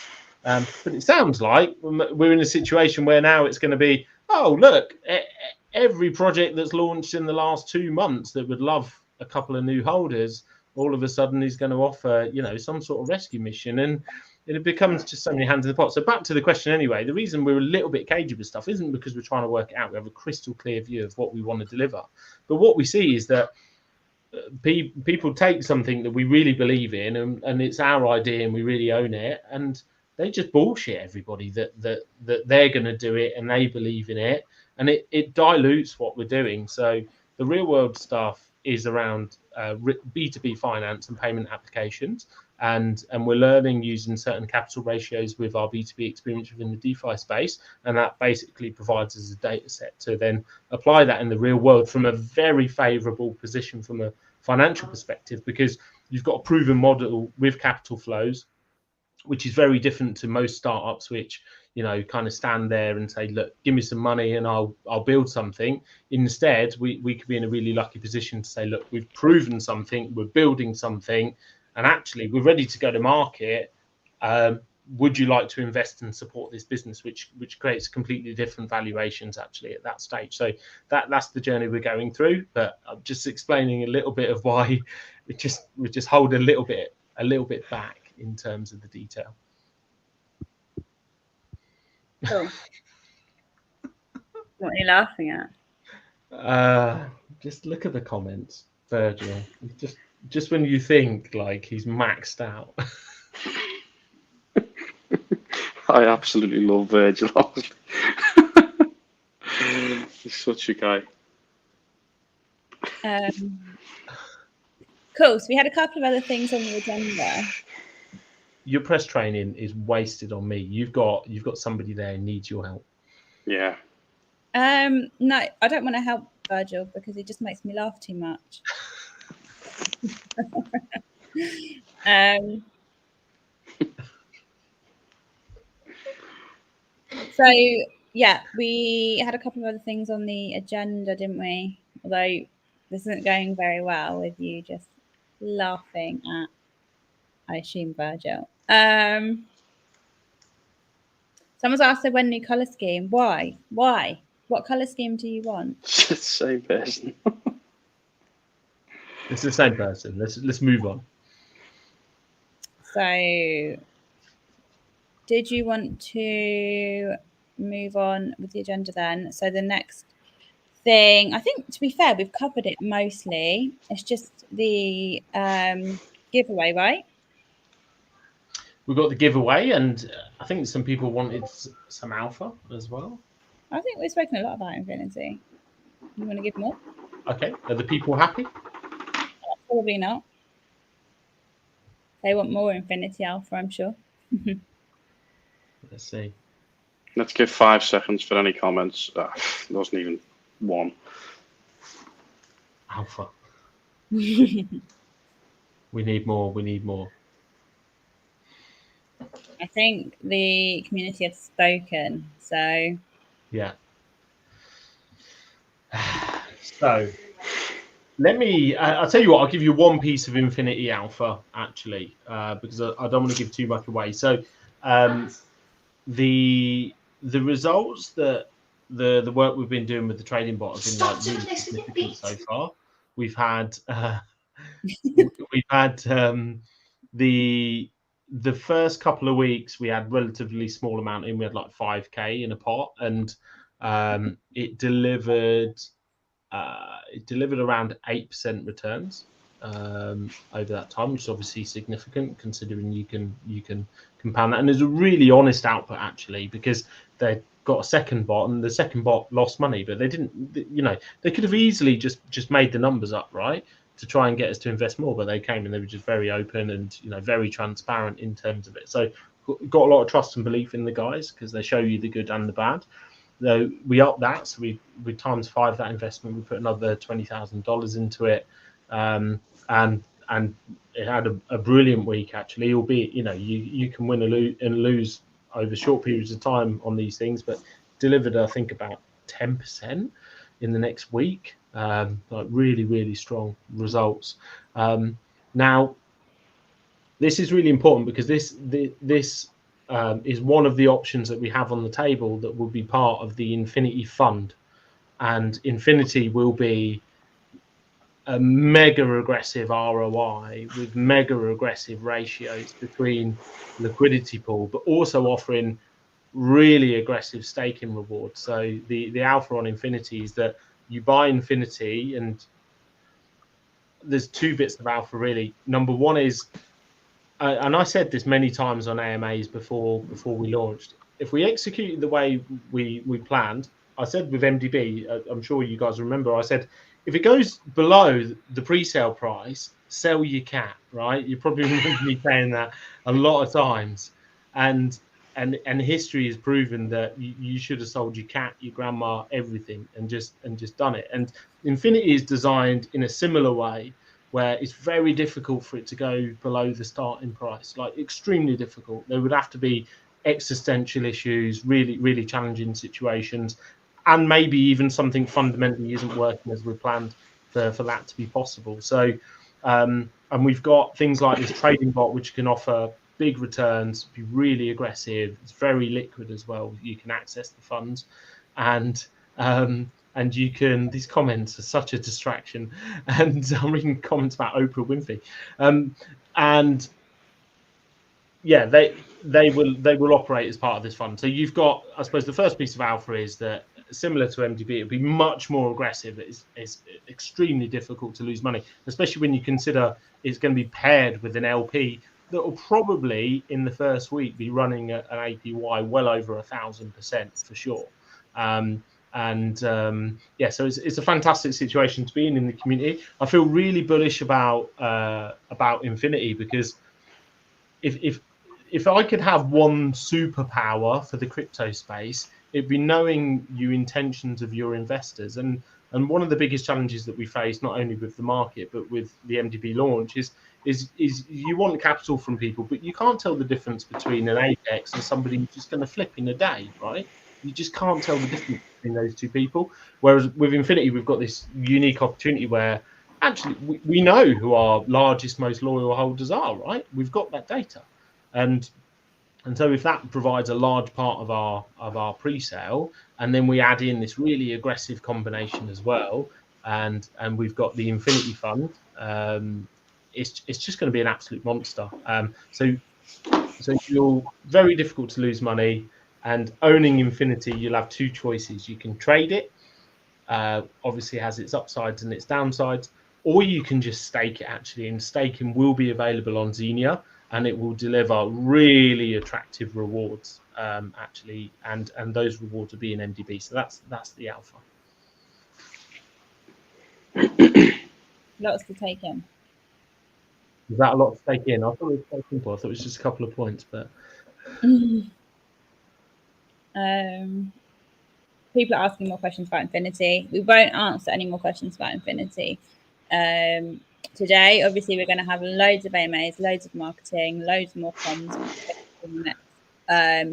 But it sounds like we're in a situation where now it's going to be, oh, look, every project that's launched in the last 2 months that would love a couple of new holders, all of a sudden is going to offer, some sort of rescue mission. And it becomes just so many hands in the pot. So back to the question anyway, the reason we're a little bit cagey with stuff isn't because we're trying to work it out. We have a crystal clear view of what we want to deliver. But what we see is that people take something that we really believe in and it's our idea and we really own it, and they just bullshit everybody that they're going to do it and they believe in it, and it dilutes what we're doing. So the real world stuff is around B2B finance and payment applications, and we're learning using certain capital ratios with our B2B experience within the DeFi space, and that basically provides us a data set to then apply that in the real world from a very favorable position from a financial perspective, because you've got a proven model with capital flows, which is very different to most startups, which, you know, kind of stand there and say, look, give me some money and I'll build something. Instead, we could be in a really lucky position to say, look, we've proven something, we're building something, and actually we're ready to go to market. Would you like to invest and support this business, which creates completely different valuations actually at that stage. So that's the journey we're going through. But I'm just explaining a little bit of why we just hold a little bit back in terms of the detail. Cool. What are you laughing at? Just look at the comments, Virgil. Just when you think like he's maxed out. I absolutely love Virgil. He's such a guy. Cool. So we had a couple of other things on the agenda. Your press training is wasted on me. You've got somebody there who needs your help. Yeah. No, I don't want to help Virgil because he just makes me laugh too much. So yeah, we had a couple of other things on the agenda, didn't we? Although this isn't going very well with you just laughing at, I assume, Virgil. Someone's asked the one new colour scheme. Why? What colour scheme do you want? It's the same person. It's the same person. Let's move on. So did you want to move on with the agenda then? So the next thing, I think, to be fair, we've covered it mostly. It's just the giveaway, right? We've got the giveaway, and I think some people wanted some alpha as well. I think we've spoken a lot about Infinity. You want to give more? Okay. Are the people happy? Probably not. They want more Infinity alpha, I'm sure. Let's see. Let's give 5 seconds for any comments. There wasn't even one. Alpha. We need more. I think the community has spoken, so yeah. So let me. I'll tell you what. I'll give you one piece of Infinity Alpha actually, because I don't want to give too much away. So the results that the work we've been doing with the trading bot have been like really significant so far. We've had the first couple of weeks we had relatively small amount in. We had like 5k in a pot, and it delivered around 8% returns over that time, which is obviously significant considering you can compound that. And there's a really honest output actually, because they got a second bot and the second bot lost money, but they didn't, you know, they could have easily just made the numbers up, right, to try and get us to invest more, but they came and they were just very open and, you know, very transparent in terms of it. So got a lot of trust and belief in the guys because they show you the good and the bad. So we upped that, so we times 5 that investment. We put another $20,000 into it, and it had a brilliant week actually. Albeit, you know, you can win and lose over short periods of time on these things, but delivered I think about 10% in the next week. Like really strong results. Now, this is really important because this is one of the options that we have on the table that will be part of the Infinity Fund, and Infinity will be a mega aggressive ROI with mega aggressive ratios between liquidity pool, but also offering really aggressive staking rewards. So the alpha on Infinity is that you buy Infinity, and there's 2 bits of alpha really. Number one is, and I said this many times on AMAs before we launched, if we executed the way we planned, I said with MDB, I'm sure you guys remember, I said, if it goes below the pre-sale price, sell your cat, right? You probably remember me saying that a lot of times. And history has proven that you should have sold your cat, your grandma, everything, and just done it. And Infinity is designed in a similar way, where it's very difficult for it to go below the starting price, like extremely difficult. There would have to be existential issues, really, really challenging situations, and maybe even something fundamentally isn't working as we planned for that to be possible. So, and we've got things like this trading bot, which can offer big returns, be really aggressive. It's very liquid as well. You can access the funds, and you can. These comments are such a distraction, and I'm reading comments about Oprah Winfrey, and yeah, they will operate as part of this fund. So you've got, I suppose, the first piece of alpha is that, similar to MDB, it'll be much more aggressive. It's extremely difficult to lose money, especially when you consider it's going to be paired with an LP that will probably in the first week be running at an APY well over 1,000% for sure. Yeah, so it's a fantastic situation to be in the community. I feel really bullish about Infinity, because if I could have one superpower for the crypto space, it'd be knowing your intentions of your investors. And one of the biggest challenges that we face, not only with the market but with the MDB launch, is you want capital from people, but you can't tell the difference between an Apex and somebody who's just going to flip in a day, right? You just can't tell the difference between those two people. Whereas with Infinity, we've got this unique opportunity where actually we know who our largest, most loyal holders are, right? We've got that data. And so if that provides a large part of our pre-sale, and then we add in this really aggressive combination as well, and we've got the Infinity Fund, it's just going to be an absolute monster. So you're very difficult to lose money. And owning Infinity, you'll have two choices. You can trade it, obviously has its upsides and its downsides, or you can just stake it actually. And staking will be available on Xenia, and it will deliver really attractive rewards actually, and those rewards will be in MDB. So that's the alpha. Lots to take in. Is that a lot to take in? I thought it was quite simple. I thought it was just a couple of points, but people are asking more questions about Infinity. We won't answer any more questions about Infinity today. Obviously, we're going to have loads of AMAs, loads of marketing, loads more comms in the next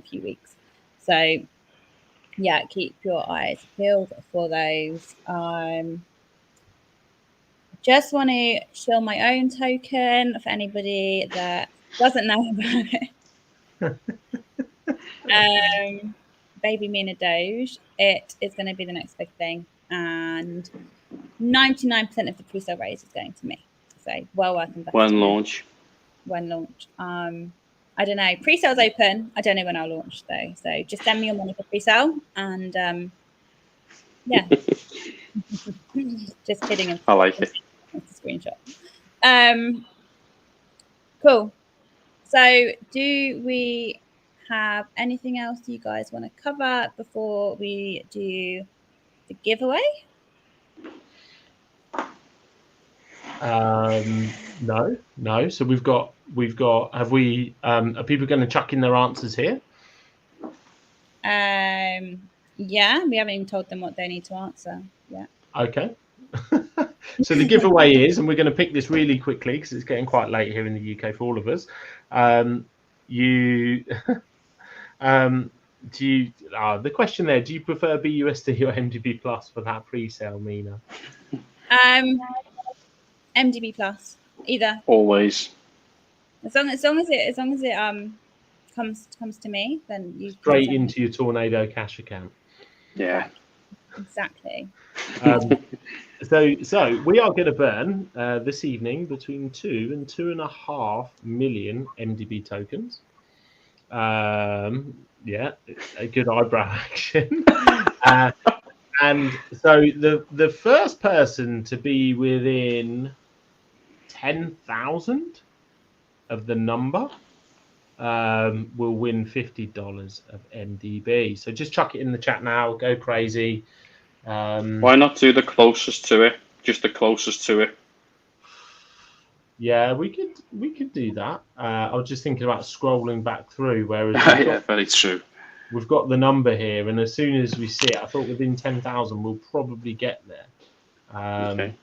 few weeks. So, yeah, keep your eyes peeled for those. Just want to show my own token for anybody that doesn't know about it. Baby Mina Doge, it is going to be the next big thing, and 99% of the pre-sale raise is going to me. So well worth investing. When launch. I don't know. Pre-sale's open. I don't know when I'll launch though. So just send me your money for pre-sale, and yeah. Just kidding. I like it. That's a screenshot. Cool. So do we have anything else you guys want to cover before we do the giveaway? No. So we've got. Have we? Are people going to chuck in their answers here? Yeah, we haven't even told them what they need to answer. Yeah. Okay. So the giveaway is, and we're going to pick this really quickly because it's getting quite late here in the UK for all of us. The question there: do you prefer BUSD or MDB Plus for that pre-sale, Mina? MDB Plus, either. Always. As long as it comes to me, then you straight into your Tornado Cash account. Yeah. Exactly. So we are going to burn this evening between 2 and 2.5 million MDB tokens. Yeah, a good eyebrow action. And so the first person to be within 10,000 of the number will win $50 of MDB. So just chuck it in the chat now. Go crazy. Why not do the closest to it? Just the closest to it. Yeah, we could do that. I was just thinking about scrolling back through. Whereas Yeah, very true. we've got the number here, and as soon as we see it, I thought within 10,000 we'll probably get there. Okay.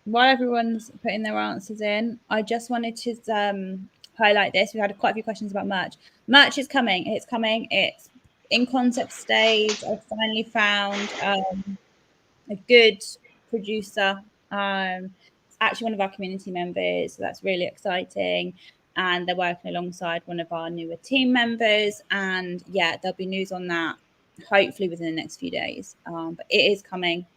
While everyone's putting their answers in, I just wanted to highlight this. We had quite a few questions about merch. Merch is coming. It's coming. It's in concept stage. I've finally found a good producer. It's actually one of our community members, so that's really exciting. And they're working alongside one of our newer team members. And yeah, there'll be news on that hopefully within the next few days. But it is coming.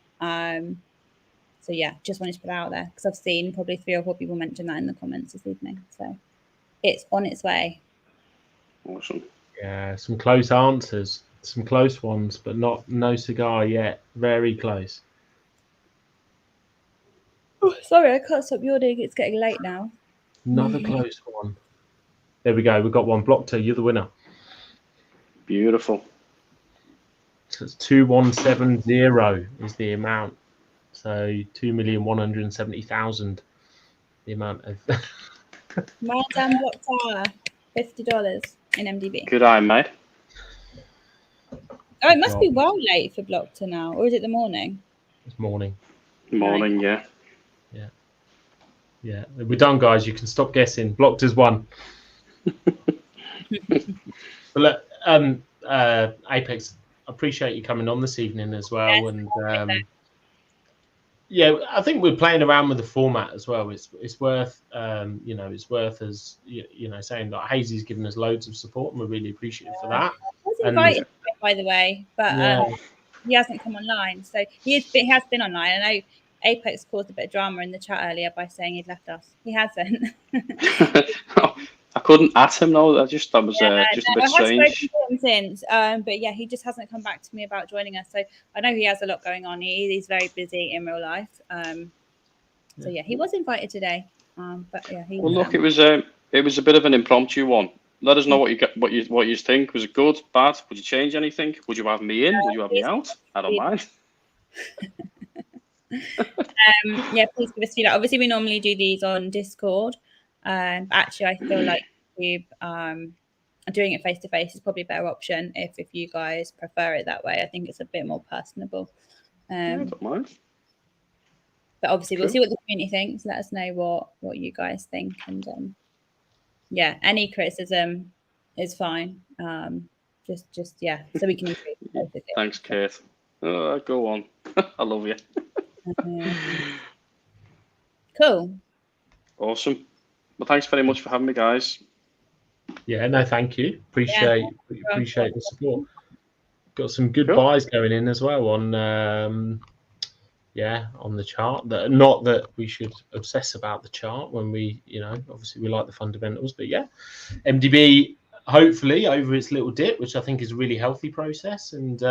So yeah, just wanted to put it out there because I've seen probably 3 or 4 people mention that in the comments this evening. So it's on its way. Awesome. Yeah, some close answers, some close ones, but no cigar yet. Very close. Oh, sorry, I can't stop yawning. It's getting late now. Another close one. There we go. We've got one. Blockter, you're the winner. Beautiful. So it's 2170 is the amount. So 2,170,000. The amount of. Well done, Blockter. $50 in MDB. Good eye, mate. Oh, it must be well late for Blockter now, or is it the morning? It's morning. Morning, yeah. Yeah, we're done, guys. You can stop guessing. Blockter's won. But look, Apex, appreciate you coming on this evening as well. Yes, and yeah, I think we're playing around with the format as well. It's worth, it's worth us, saying that Hazy's given us loads of support, and we're really appreciative for that. I was invited, by the way, but he hasn't come online. So he has been online. I know Apex caused a bit of drama in the chat earlier by saying he'd left us. He hasn't. I couldn't at him, no. That was just a bit strange. I have spoken to him since, but yeah, he just hasn't come back to me about joining us. So I know he has a lot going on. He's very busy in real life. So yeah, he was invited today. But yeah, well, look, it was a bit of an impromptu one. Let us know what you think. Was it good, bad? Would you change anything? Would you have me in? Would you have me out? I don't mind. Yeah, please give us feedback. Obviously, we normally do these on Discord. Actually, I feel like YouTube, doing it face to face is probably a better option if you guys prefer it that way. I think it's a bit more personable. I don't mind. But obviously, we'll see what the community thinks. Let us know what you guys think, and yeah, any criticism is fine. Just yeah, so we can improve. Thanks, Kate. Go on. I love you. Cool. Awesome. Well, thanks very much for having me, guys. Yeah, no, thank you. Appreciate the support. Got some good buys going in as well on on the chart. Not that we should obsess about the chart when we, obviously we like the fundamentals, but yeah, MDB hopefully over its little dip, which I think is a really healthy process. And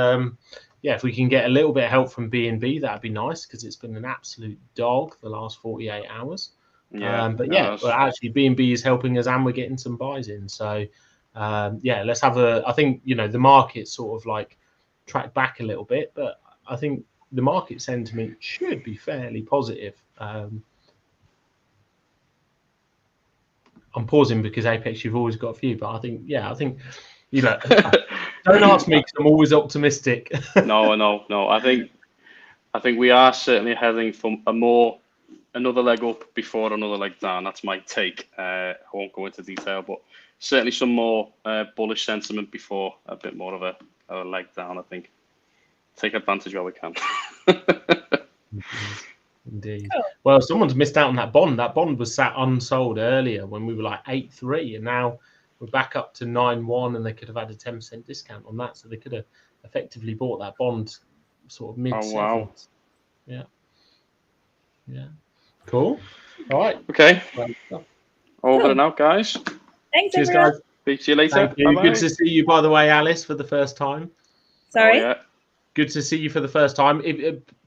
if we can get a little bit of help from BNB, that'd be nice because it's been an absolute dog the last 48 hours. Actually BNB is helping us and we're getting some buys in. So let's have I think, the market sort of like tracked back a little bit, but I think the market sentiment should be fairly positive. I'm pausing because Apex, you've always got a few, but I think, don't ask me because I'm always optimistic. No. I think we are certainly heading for another leg up before another leg down. That's my take. I won't go into detail, but certainly some more bullish sentiment before a bit more of a leg down, I think. Take advantage while we can. Indeed. Cool. Well, someone's missed out on that bond. That bond was sat unsold earlier when we were like 8.3, and now we're back up to 9.1, and they could have had a 10% discount on that, so they could have effectively bought that bond sort of mid. Oh wow! Yeah. Cool. All right. Okay. Over and out, guys. Thanks, cheers, guys. Speak to you later. Thank you. Good to see you, by the way, Alice, for the first time. Sorry. Oh, yeah. Good to see you for the first time.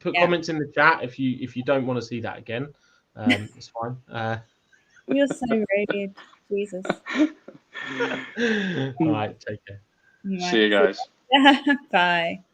Put comments in the chat if you don't want to see that again. It's fine. You're so rude. Jesus. All right, take care. Right. See you guys. Bye.